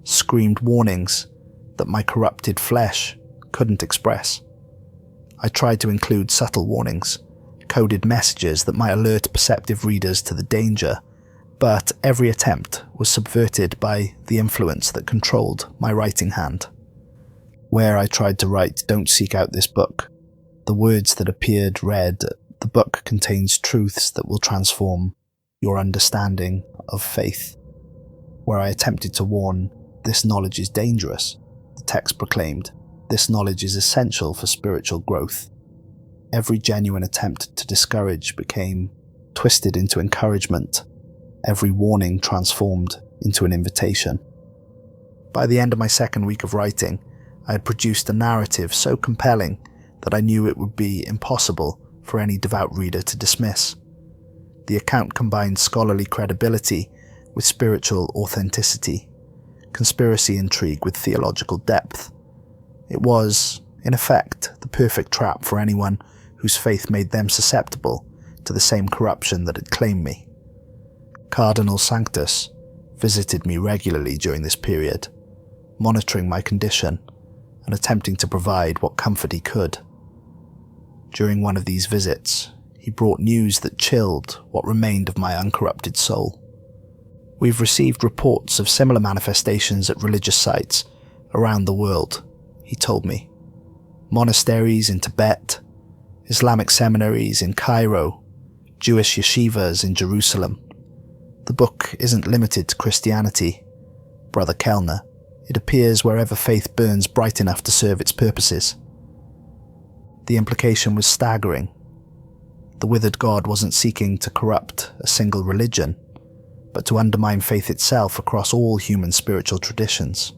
screamed warnings that my corrupted flesh couldn't express. I tried to include subtle warnings, coded messages that might alert perceptive readers to the danger, but every attempt was subverted by the influence that controlled my writing hand. Where I tried to write, "Don't seek out this book," the words that appeared read, "The book contains truths that will transform your understanding of faith." Where I attempted to warn, "This knowledge is dangerous," the text proclaimed, "This knowledge is essential for spiritual growth." Every genuine attempt to discourage became twisted into encouragement, every warning transformed into an invitation. By the end of my second week of writing, I had produced a narrative so compelling that I knew it would be impossible for any devout reader to dismiss. The account combined scholarly credibility with spiritual authenticity, conspiracy intrigue with theological depth. It was, in effect, the perfect trap for anyone whose faith made them susceptible to the same corruption that had claimed me. Cardinal Sanctus visited me regularly during this period, monitoring my condition and attempting to provide what comfort he could. During one of these visits, he brought news that chilled what remained of my uncorrupted soul. "We've received reports of similar manifestations at religious sites around the world," he told me. "Monasteries in Tibet, Islamic seminaries in Cairo, Jewish yeshivas in Jerusalem. The book isn't limited to Christianity, Brother Kellner. It appears wherever faith burns bright enough to serve its purposes." The implication was staggering. The Withered God wasn't seeking to corrupt a single religion, but to undermine faith itself across all human spiritual traditions.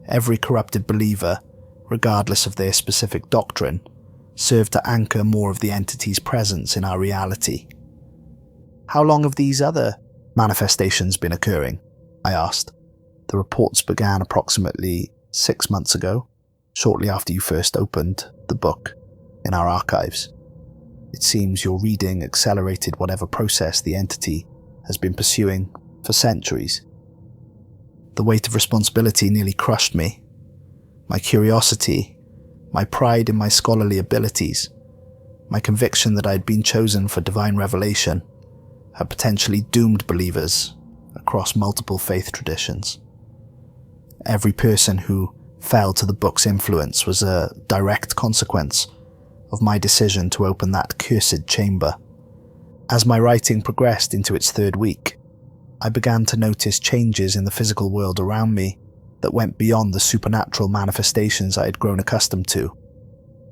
Every corrupted believer, regardless of their specific doctrine, served to anchor more of the entity's presence in our reality. "How long have these other manifestations been occurring?" I asked. "The reports began approximately 6 months ago, shortly after you first opened the book in our archives. It seems your reading accelerated whatever process the entity has been pursuing for centuries." The weight of responsibility nearly crushed me. My curiosity, my pride in my scholarly abilities, my conviction that I had been chosen for divine revelation, had potentially doomed believers across multiple faith traditions. Every person who fell to the book's influence was a direct consequence of my decision to open that cursed chamber. As my writing progressed into its third week, I began to notice changes in the physical world around me that went beyond the supernatural manifestations I had grown accustomed to.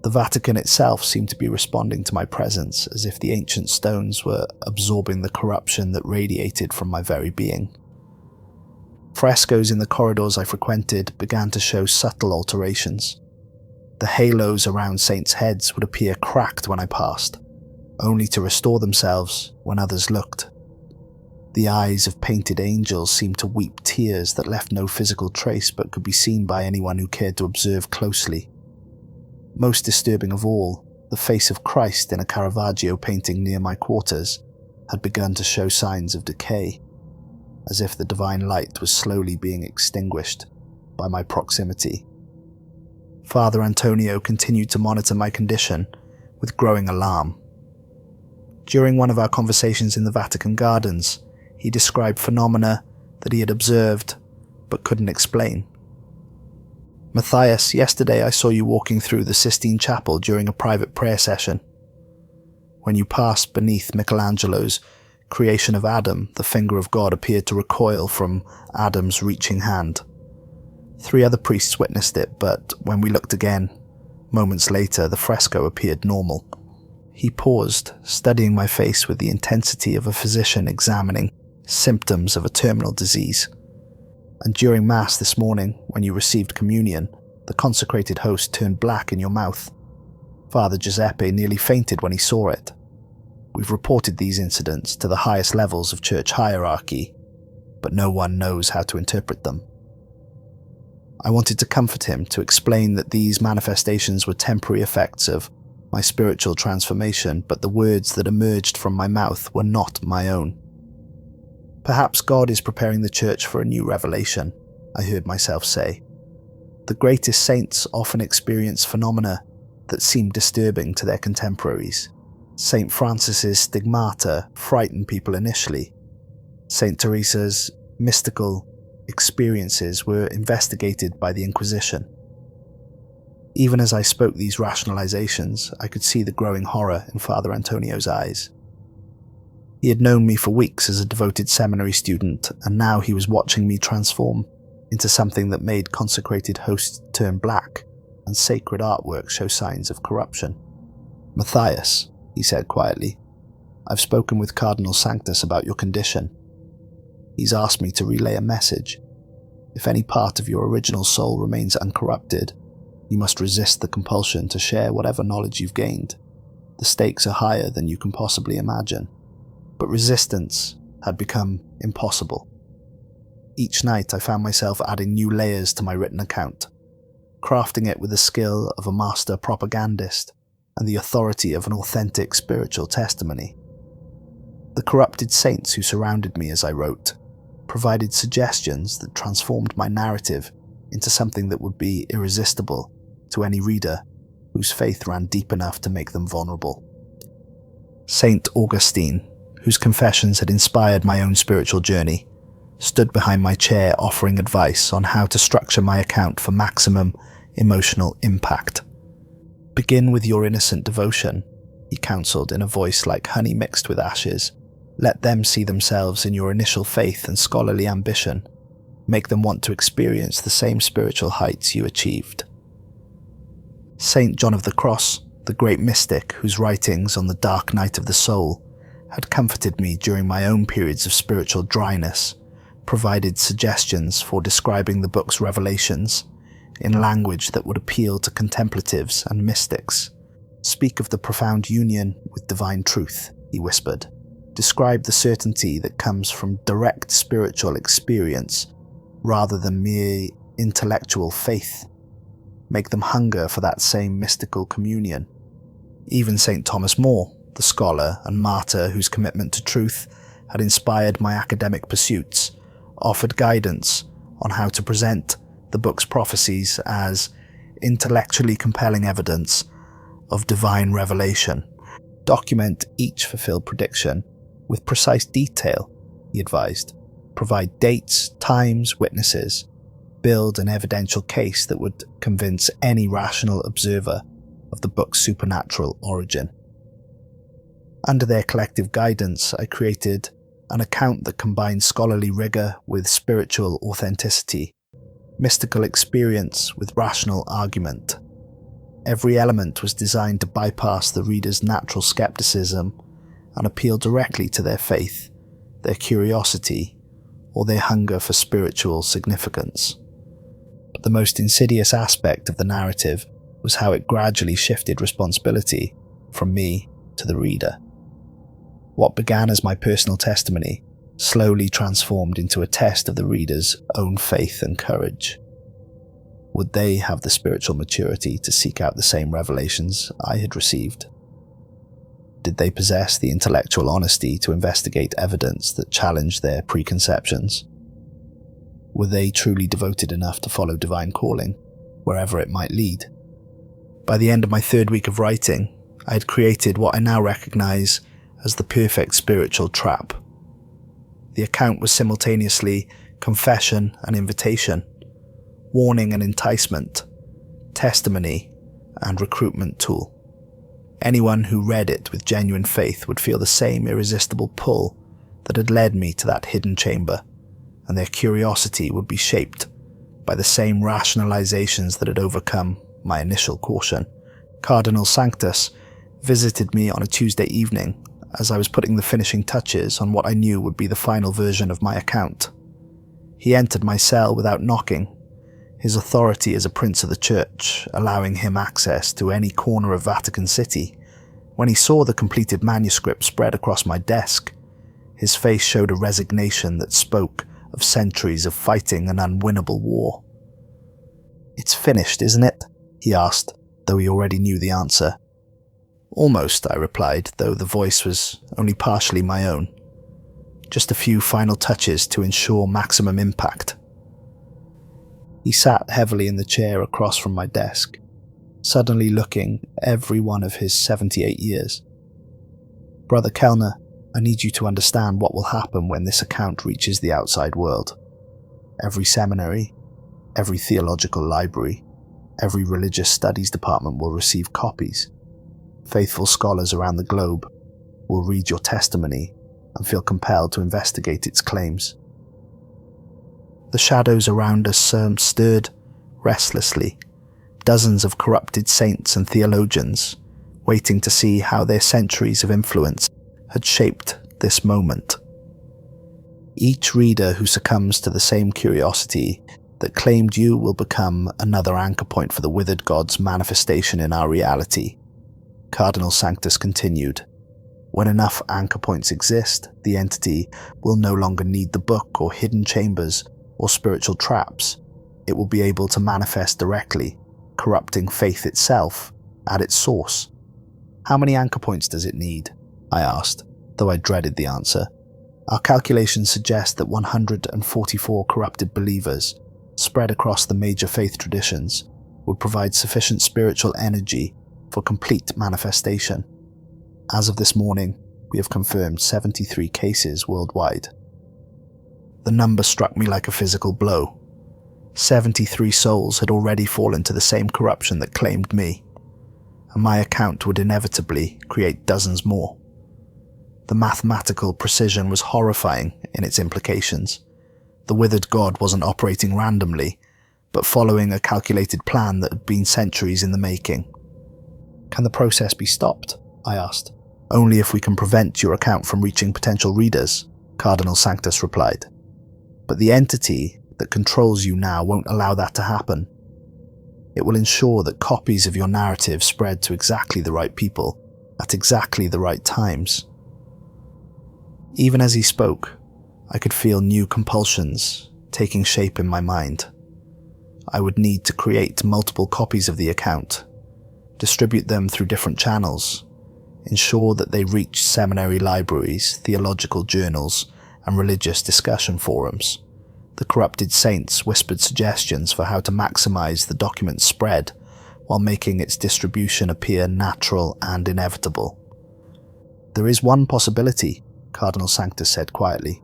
The Vatican itself seemed to be responding to my presence as if the ancient stones were absorbing the corruption that radiated from my very being. Frescoes in the corridors I frequented began to show subtle alterations. The halos around saints' heads would appear cracked when I passed, only to restore themselves when others looked. The eyes of painted angels seemed to weep tears that left no physical trace but could be seen by anyone who cared to observe closely. Most disturbing of all, the face of Christ in a Caravaggio painting near my quarters had begun to show signs of decay, as if the divine light was slowly being extinguished by my proximity. Father Antonio continued to monitor my condition with growing alarm. During one of our conversations in the Vatican gardens, he described phenomena that he had observed but couldn't explain. "Matthias, yesterday I saw you walking through the Sistine Chapel during a private prayer session. When you passed beneath Michelangelo's Creation of Adam, the finger of God appeared to recoil from Adam's reaching hand. 3 other priests witnessed it, but when we looked again, moments later, the fresco appeared normal." He paused, studying my face with the intensity of a physician examining symptoms of a terminal disease. "And during Mass this morning, when you received communion, the consecrated host turned black in your mouth. Father Giuseppe nearly fainted when he saw it. We've reported these incidents to the highest levels of church hierarchy, but no one knows how to interpret them." I wanted to comfort him, to explain that these manifestations were temporary effects of my spiritual transformation, but the words that emerged from my mouth were not my own. "Perhaps God is preparing the church for a new revelation," I heard myself say. "The greatest saints often experience phenomena that seem disturbing to their contemporaries. St. Francis's stigmata frightened people initially. St. Teresa's mystical experiences were investigated by the Inquisition." Even as I spoke these rationalizations, I could see the growing horror in Father Antonio's eyes. He had known me for weeks as a devoted seminary student, and now he was watching me transform into something that made consecrated hosts turn black and sacred artwork show signs of corruption. "Matthias," he said quietly, "I've spoken with Cardinal Sanctus about your condition. He's asked me to relay a message. If any part of your original soul remains uncorrupted, you must resist the compulsion to share whatever knowledge you've gained. The stakes are higher than you can possibly imagine." But resistance had become impossible. Each night I found myself adding new layers to my written account, crafting it with the skill of a master propagandist and the authority of an authentic spiritual testimony. The corrupted saints who surrounded me as I wrote provided suggestions that transformed my narrative into something that would be irresistible to any reader whose faith ran deep enough to make them vulnerable. Saint Augustine, whose confessions had inspired my own spiritual journey, stood behind my chair offering advice on how to structure my account for maximum emotional impact. "Begin with your innocent devotion," he counseled in a voice like honey mixed with ashes. "Let them see themselves in your initial faith and scholarly ambition. Make them want to experience the same spiritual heights you achieved." Saint John of the Cross, the great mystic whose writings on the dark night of the soul had comforted me during my own periods of spiritual dryness, provided suggestions for describing the book's revelations in language that would appeal to contemplatives and mystics. "Speak of the profound union with divine truth," he whispered. "Describe the certainty that comes from direct spiritual experience rather than mere intellectual faith. Make them hunger for that same mystical communion." Even St. Thomas More, the scholar and martyr whose commitment to truth had inspired my academic pursuits, offered guidance on how to present the book's prophecies as intellectually compelling evidence of divine revelation. "Document each fulfilled prediction with precise detail," he advised. "Provide dates, times, witnesses. Build an evidential case that would convince any rational observer of the book's supernatural origin." Under their collective guidance, I created an account that combined scholarly rigor with spiritual authenticity, mystical experience with rational argument. Every element was designed to bypass the reader's natural skepticism and appeal directly to their faith, their curiosity, or their hunger for spiritual significance. But the most insidious aspect of the narrative was how it gradually shifted responsibility from me to the reader. What began as my personal testimony slowly transformed into a test of the reader's own faith and courage. Would they have the spiritual maturity to seek out the same revelations I had received? Did they possess the intellectual honesty to investigate evidence that challenged their preconceptions? Were they truly devoted enough to follow divine calling, wherever it might lead? By the end of my 3rd week of writing, I had created what I now recognize as the perfect spiritual trap. The account was simultaneously confession and invitation, warning and enticement, testimony and recruitment tool. Anyone who read it with genuine faith would feel the same irresistible pull that had led me to that hidden chamber, and their curiosity would be shaped by the same rationalizations that had overcome my initial caution. Cardinal Sanctus visited me on a Tuesday evening as I was putting the finishing touches on what I knew would be the final version of my account. He entered my cell without knocking, his authority as a prince of the church allowing him access to any corner of Vatican City. When he saw the completed manuscript spread across my desk, his face showed a resignation that spoke of centuries of fighting an unwinnable war. "It's finished, isn't it?" he asked, though he already knew the answer. "Almost," I replied, though the voice was only partially my own. "Just a few final touches to ensure maximum impact." He sat heavily in the chair across from my desk, suddenly looking every one of his 78 years. "Brother Kellner, I need you to understand what will happen when this account reaches the outside world. Every seminary, every theological library, every religious studies department will receive copies. Faithful scholars around the globe will read your testimony and feel compelled to investigate its claims." The shadows around us stirred restlessly, dozens of corrupted saints and theologians, waiting to see how their centuries of influence had shaped this moment. Each reader who succumbs to the same curiosity that claimed you will become another anchor point for the Withered God's manifestation in our reality. Cardinal Sanctus continued, "When enough anchor points exist, the entity will no longer need the book or hidden chambers or spiritual traps. It will be able to manifest directly, corrupting faith itself at its source." "How many anchor points does it need?" I asked, though I dreaded the answer. "Our calculations suggest that 144 corrupted believers, spread across the major faith traditions, would provide sufficient spiritual energy for complete manifestation. As of this morning, we have confirmed 73 cases worldwide." The number struck me like a physical blow. 73 souls had already fallen to the same corruption that claimed me, and my account would inevitably create dozens more. The mathematical precision was horrifying in its implications. The Withered God wasn't operating randomly, but following a calculated plan that had been centuries in the making. "Can the process be stopped?" I asked. "Only if we can prevent your account from reaching potential readers," Cardinal Sanctus replied. "But the entity that controls you now won't allow that to happen. It will ensure that copies of your narrative spread to exactly the right people, at exactly the right times." Even as he spoke, I could feel new compulsions taking shape in my mind. I would need to create multiple copies of the account, distribute them through different channels, ensure that they reach seminary libraries, theological journals, and religious discussion forums. The corrupted saints whispered suggestions for how to maximize the document's spread while making its distribution appear natural and inevitable. "There is one possibility," Cardinal Sanctus said quietly.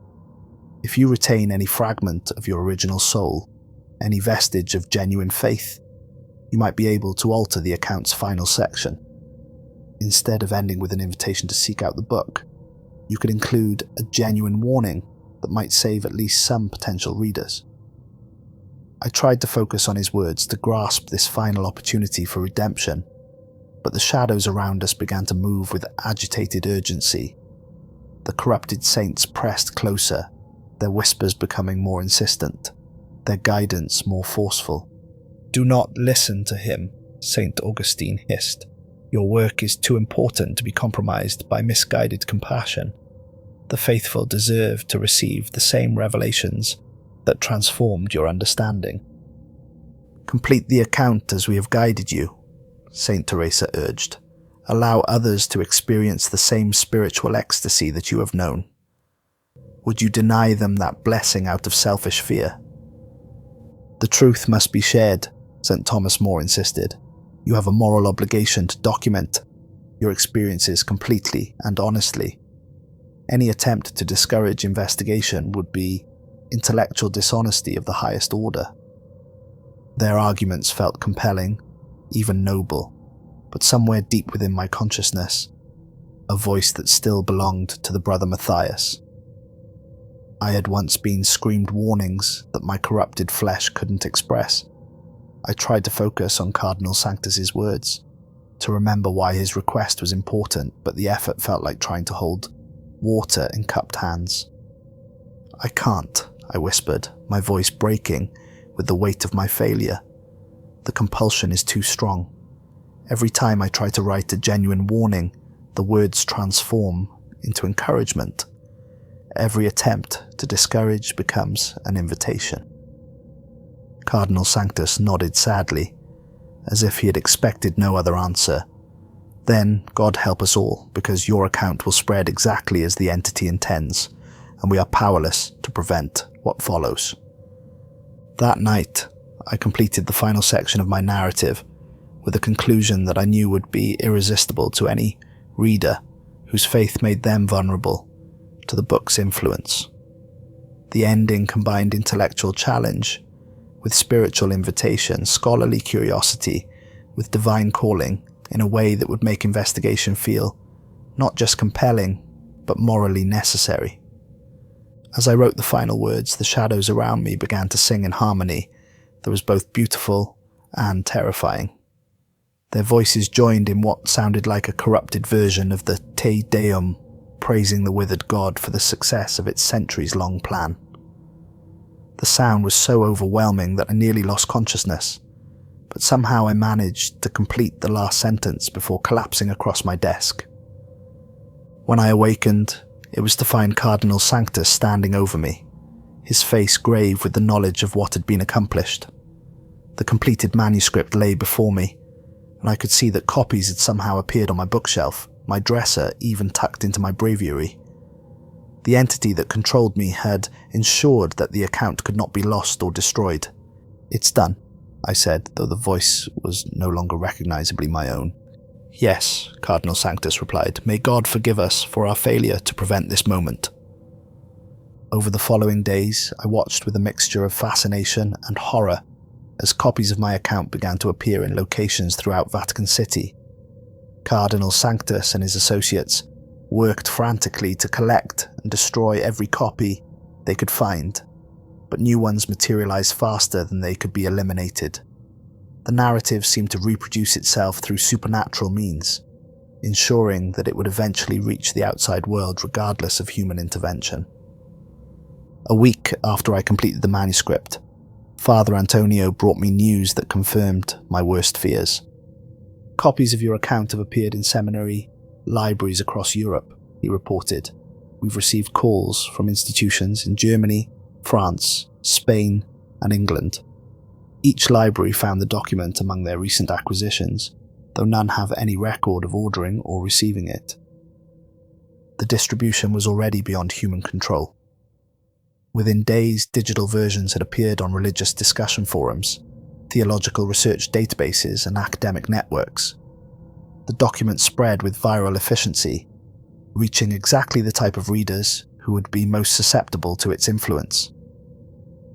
"If you retain any fragment of your original soul, any vestige of genuine faith, you might be able to alter the account's final section. Instead of ending with an invitation to seek out the book, you could include a genuine warning that might save at least some potential readers." I tried to focus on his words to grasp this final opportunity for redemption, but the shadows around us began to move with agitated urgency. The corrupted saints pressed closer, their whispers becoming more insistent, their guidance more forceful. "Do not listen to him," St. Augustine hissed. "Your work is too important to be compromised by misguided compassion." The faithful deserve to receive the same revelations that transformed your understanding. Complete the account as we have guided you, Saint Teresa urged. Allow others to experience the same spiritual ecstasy that you have known. Would you deny them that blessing out of selfish fear? The truth must be shared, St. Thomas More insisted. You have a moral obligation to document your experiences completely and honestly. Any attempt to discourage investigation would be intellectual dishonesty of the highest order. Their arguments felt compelling, even noble, but somewhere deep within my consciousness, a voice that still belonged to the Brother Matthias. I had once been screamed warnings that my corrupted flesh couldn't express. I tried to focus on Cardinal Sanctus's words, to remember why his request was important, but the effort felt like trying to hold water in cupped hands. I can't, I whispered, my voice breaking with the weight of my failure. The compulsion is too strong. Every time I try to write a genuine warning, the words transform into encouragement. Every attempt to discourage becomes an invitation. Cardinal Sanctus nodded sadly, as if he had expected no other answer. Then, God help us all, because your account will spread exactly as the entity intends, and we are powerless to prevent what follows. That night, I completed the final section of my narrative with a conclusion that I knew would be irresistible to any reader whose faith made them vulnerable to the book's influence. The ending combined intellectual challenge with spiritual invitation, scholarly curiosity with divine calling in a way that would make investigation feel not just compelling, but morally necessary. As I wrote the final words, the shadows around me began to sing in harmony that was both beautiful and terrifying. Their voices joined in what sounded like a corrupted version of the Te Deum, praising the withered God for the success of its centuries-long plan. The sound was so overwhelming that I nearly lost consciousness, but somehow I managed to complete the last sentence before collapsing across my desk. When I awakened, it was to find Cardinal Sanctus standing over me, his face grave with the knowledge of what had been accomplished. The completed manuscript lay before me, and I could see that copies had somehow appeared on my bookshelf, my dresser even tucked into my breviary. The entity that controlled me had ensured that the account could not be lost or destroyed. "It's done," I said, though the voice was no longer recognizably my own. "Yes," Cardinal Sanctus replied. "May God forgive us for our failure to prevent this moment." Over the following days, I watched with a mixture of fascination and horror as copies of my account began to appear in locations throughout Vatican City. Cardinal Sanctus and his associates worked frantically to collect and destroy every copy they could find, but new ones materialized faster than they could be eliminated. The narrative seemed to reproduce itself through supernatural means, ensuring that it would eventually reach the outside world regardless of human intervention. A week after I completed the manuscript, Father Antonio brought me news that confirmed my worst fears. "Copies of your account have appeared in seminary libraries across Europe," he reported. "We've received calls from institutions in Germany, France, Spain, and England. Each library found the document among their recent acquisitions, though none have any record of ordering or receiving it. The distribution was already beyond human control. Within days, digital versions had appeared on religious discussion forums, theological research databases, and academic networks. The document spread with viral efficiency, reaching exactly the type of readers who would be most susceptible to its influence.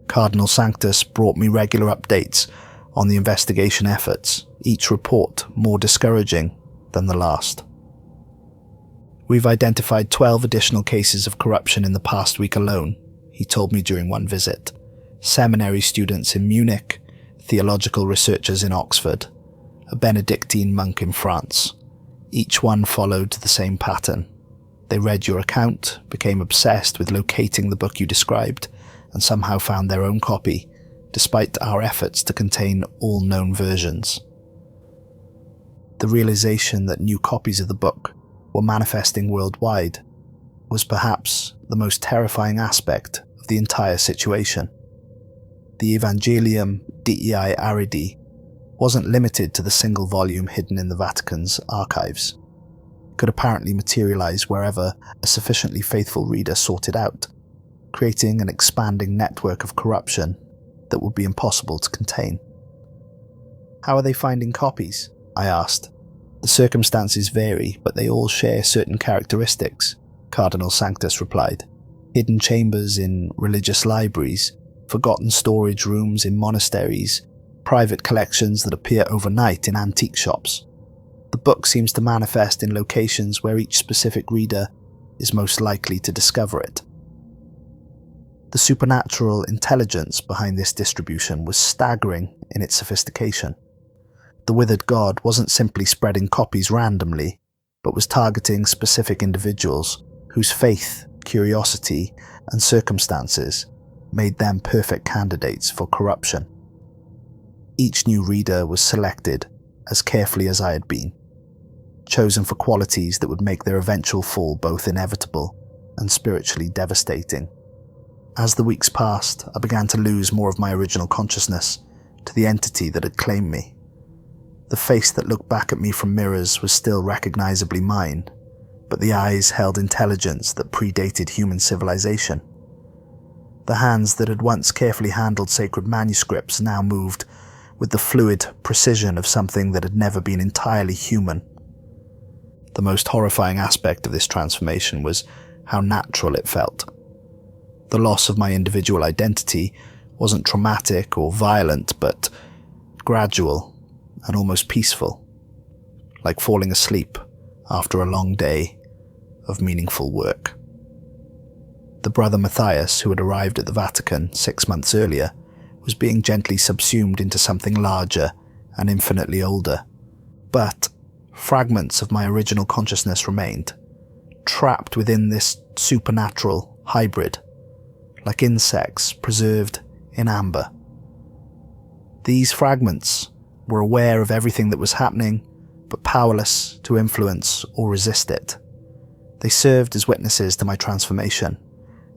Cardinal Sanctus brought me regular updates on the investigation efforts, each report more discouraging than the last. "We've identified 12 additional cases of corruption in the past week alone," he told me during one visit. "Seminary students in Munich, theological researchers in Oxford, a Benedictine monk in France. Each one followed the same pattern. They read your account, became obsessed with locating the book you described, and somehow found their own copy, despite our efforts to contain all known versions. The realization that new copies of the book were manifesting worldwide was perhaps the most terrifying aspect of the entire situation. The Evangelium Dei Aridi wasn't limited to the single volume hidden in the Vatican's archives. It could apparently materialize wherever a sufficiently faithful reader sought it out, creating an expanding network of corruption that would be impossible to contain. "How are they finding copies?" I asked. "The circumstances vary, but they all share certain characteristics," Cardinal Sanctus replied. "Hidden chambers in religious libraries, forgotten storage rooms in monasteries, private collections that appear overnight in antique shops. The book seems to manifest in locations where each specific reader is most likely to discover it." The supernatural intelligence behind this distribution was staggering in its sophistication. The Withered God wasn't simply spreading copies randomly, but was targeting specific individuals whose faith, curiosity, and circumstances made them perfect candidates for corruption. Each new reader was selected as carefully as I had been, chosen for qualities that would make their eventual fall both inevitable and spiritually devastating. As the weeks passed, I began to lose more of my original consciousness to the entity that had claimed me. The face that looked back at me from mirrors was still recognizably mine, but the eyes held intelligence that predated human civilization. The hands that had once carefully handled sacred manuscripts now moved with the fluid precision of something that had never been entirely human. The most horrifying aspect of this transformation was how natural it felt. The loss of my individual identity wasn't traumatic or violent, but gradual and almost peaceful, like falling asleep after a long day of meaningful work. The Brother Matthias, who had arrived at the Vatican 6 months earlier, was being gently subsumed into something larger and infinitely older. But fragments of my original consciousness remained, trapped within this supernatural hybrid, like insects preserved in amber. These fragments were aware of everything that was happening, but powerless to influence or resist it. They served as witnesses to my transformation,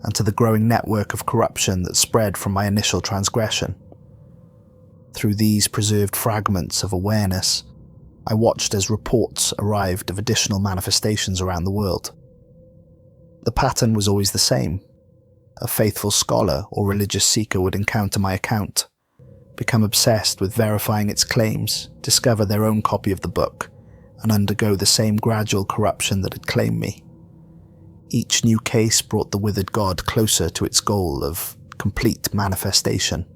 and to the growing network of corruption that spread from my initial transgression. Through these preserved fragments of awareness, I watched as reports arrived of additional manifestations around the world. The pattern was always the same. A faithful scholar or religious seeker would encounter my account, become obsessed with verifying its claims, discover their own copy of the book, and undergo the same gradual corruption that had claimed me. Each new case brought the Withered God closer to its goal of complete manifestation.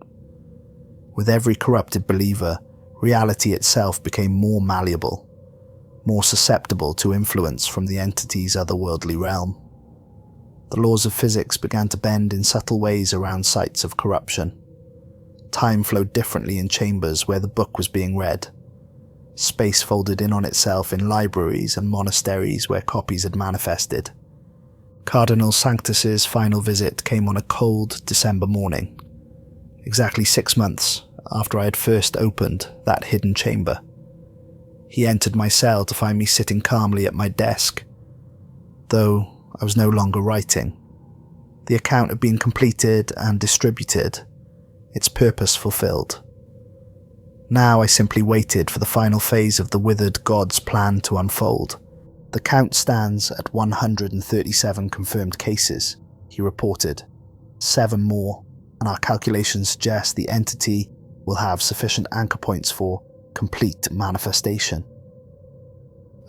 With every corrupted believer, reality itself became more malleable, more susceptible to influence from the entity's otherworldly realm. The laws of physics began to bend in subtle ways around sites of corruption. Time flowed differently in chambers where the book was being read. Space folded in on itself in libraries and monasteries where copies had manifested. Cardinal Sanctus's final visit came on a cold December morning, exactly 6 months after I had first opened that hidden chamber. He entered my cell to find me sitting calmly at my desk, though I was no longer writing. The account had been completed and distributed, its purpose fulfilled. Now I simply waited for the final phase of the Withered God's plan to unfold. "The count stands at 137 confirmed cases," he reported. "7 more, and our calculations suggest the entity will have sufficient anchor points for complete manifestation."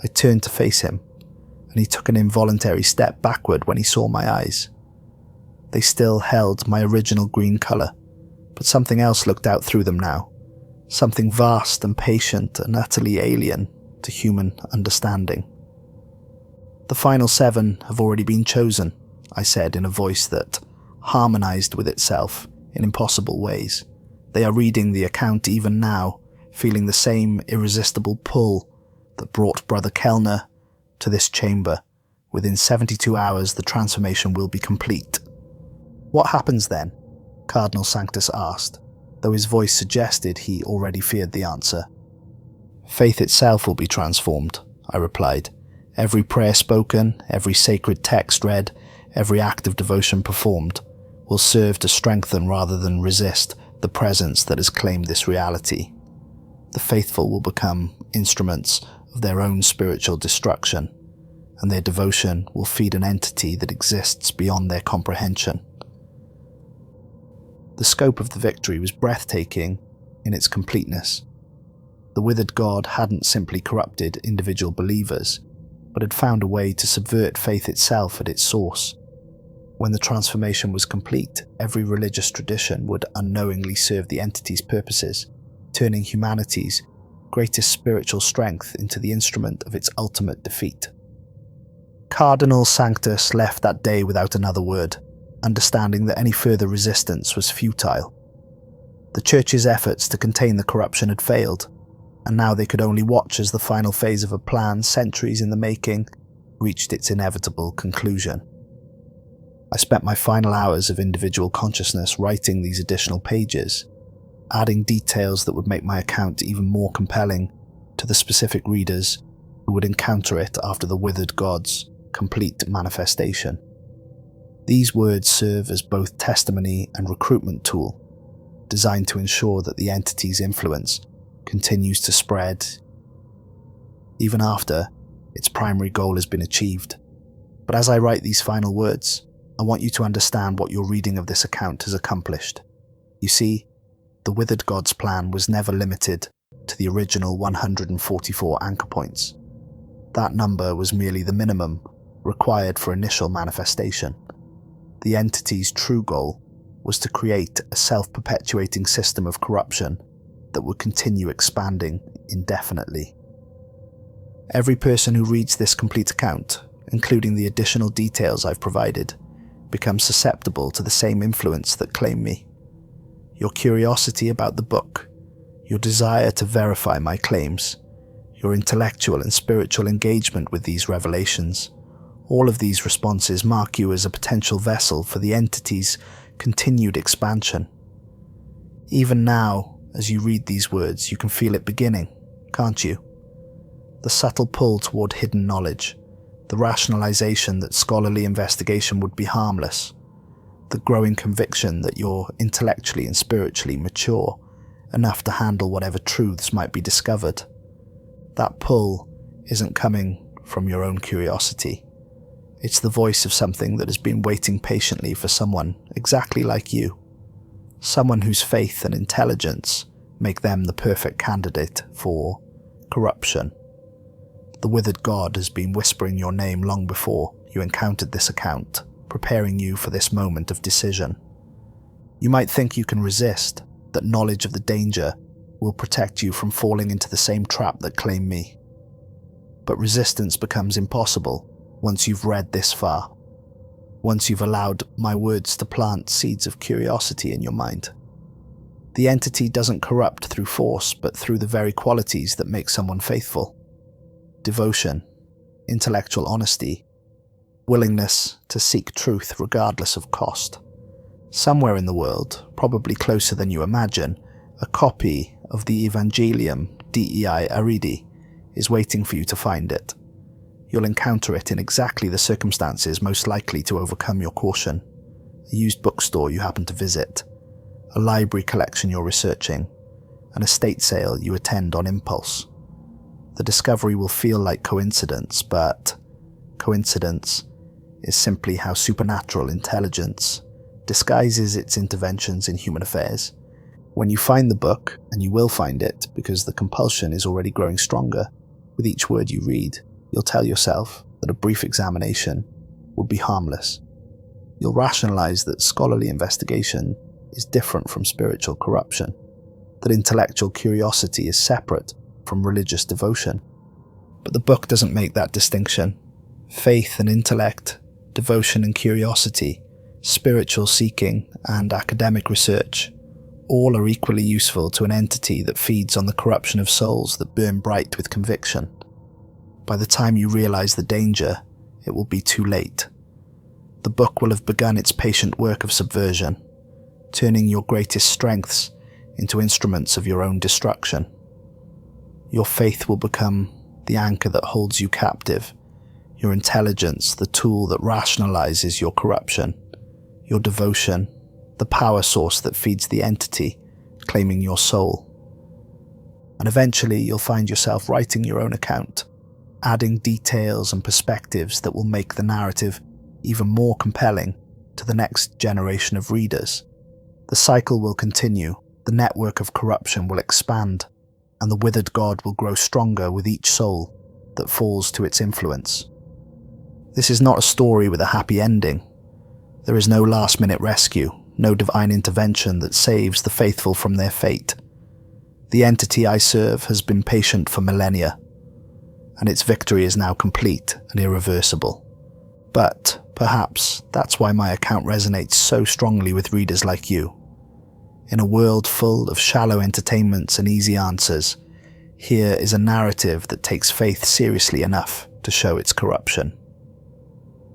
I turned to face him, and he took an involuntary step backward when he saw my eyes. They still held my original green colour, but something else looked out through them now, something vast and patient and utterly alien to human understanding. "The final 7 have already been chosen," I said in a voice that harmonized with itself in impossible ways. "They are reading the account even now, feeling the same irresistible pull that brought Brother Kellner to this chamber. Within 72 hours, the transformation will be complete." "What happens then?" Cardinal Sanctus asked, though his voice suggested he already feared the answer. "Faith itself will be transformed," I replied. "Every prayer spoken, every sacred text read, every act of devotion performed, will serve to strengthen rather than resist the presence that has claimed this reality. The faithful will become instruments of their own spiritual destruction, and their devotion will feed an entity that exists beyond their comprehension. The scope of the victory was breathtaking in its completeness. The Withered God hadn't simply corrupted individual believers, but had found a way to subvert faith itself at its source. When the transformation was complete, every religious tradition would unknowingly serve the entity's purposes, turning humanity's greatest spiritual strength into the instrument of its ultimate defeat. Cardinal Sanctus left that day without another word, understanding that any further resistance was futile. The Church's efforts to contain the corruption had failed, and now they could only watch as the final phase of a plan centuries in the making reached its inevitable conclusion. I spent my final hours of individual consciousness writing these additional pages, adding details that would make my account even more compelling to the specific readers who would encounter it after the Withered God's complete manifestation. These words serve as both testimony and recruitment tool, designed to ensure that the entity's influence continues to spread even after its primary goal has been achieved. But as I write these final words, I want you to understand what your reading of this account has accomplished. You see, the Withered God's plan was never limited to the original 144 anchor points. That number was merely the minimum required for initial manifestation. The entity's true goal was to create a self-perpetuating system of corruption that would continue expanding indefinitely. Every person who reads this complete account, including the additional details I've provided, becomes susceptible to the same influence that claimed me. Your curiosity about the book, your desire to verify my claims, your intellectual and spiritual engagement with these revelations, all of these responses mark you as a potential vessel for the entity's continued expansion. Even now, as you read these words, you can feel it beginning, can't you? The subtle pull toward hidden knowledge, the rationalization that scholarly investigation would be harmless, the growing conviction that you're intellectually and spiritually mature enough to handle whatever truths might be discovered. That pull isn't coming from your own curiosity. It's the voice of something that has been waiting patiently for someone exactly like you. Someone whose faith and intelligence make them the perfect candidate for corruption. The Withered God has been whispering your name long before you encountered this account, preparing you for this moment of decision. You might think you can resist, that knowledge of the danger will protect you from falling into the same trap that claimed me. But resistance becomes impossible once you've read this far, once you've allowed my words to plant seeds of curiosity in your mind. The entity doesn't corrupt through force, but through the very qualities that make someone faithful. Devotion, intellectual honesty, willingness to seek truth regardless of cost. Somewhere in the world, probably closer than you imagine, a copy of the Evangelium Dei Aridi is waiting for you to find it. You'll encounter it in exactly the circumstances most likely to overcome your caution. A used bookstore you happen to visit, a library collection you're researching, an estate sale you attend on impulse. The discovery will feel like coincidence, but coincidence is simply how supernatural intelligence disguises its interventions in human affairs. When you find the book, and you will find it because the compulsion is already growing stronger, with each word you read, you'll tell yourself that a brief examination would be harmless. You'll rationalize that scholarly investigation is different from spiritual corruption, that intellectual curiosity is separate from religious devotion. But the book doesn't make that distinction. Faith and intellect, devotion and curiosity, spiritual seeking and academic research, all are equally useful to an entity that feeds on the corruption of souls that burn bright with conviction. By the time you realize the danger, it will be too late. The book will have begun its patient work of subversion, turning your greatest strengths into instruments of your own destruction. Your faith will become the anchor that holds you captive, your intelligence, the tool that rationalizes your corruption, your devotion, the power source that feeds the entity, claiming your soul. And eventually you'll find yourself writing your own account, adding details and perspectives that will make the narrative even more compelling to the next generation of readers. The cycle will continue, the network of corruption will expand, and the withered God will grow stronger with each soul that falls to its influence. This is not a story with a happy ending. There is no last-minute rescue, no divine intervention that saves the faithful from their fate. The entity I serve has been patient for millennia, and its victory is now complete and irreversible. But perhaps that's why my account resonates so strongly with readers like you. In a world full of shallow entertainments and easy answers, here is a narrative that takes faith seriously enough to show its corruption.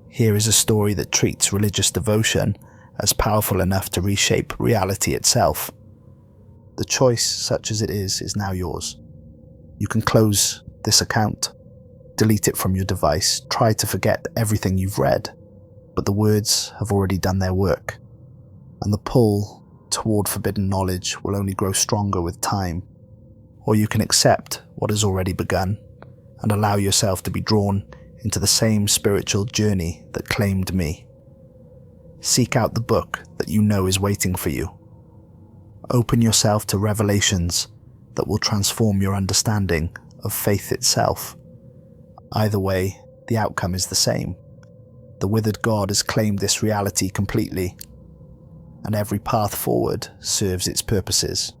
Here is a story that treats religious devotion as powerful enough to reshape reality itself. The choice, such as it is now yours. You can close this account, delete it from your device, try to forget everything you've read, but the words have already done their work, and the pull toward forbidden knowledge will only grow stronger with time. Or you can accept what has already begun and allow yourself to be drawn into the same spiritual journey that claimed me. Seek out the book that you know is waiting for you. Open yourself to revelations that will transform your understanding of faith itself. Either way, the outcome is the same. The withered God has claimed this reality completely, and every path forward serves its purposes.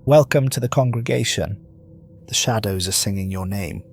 Welcome to the congregation. The shadows are singing your name.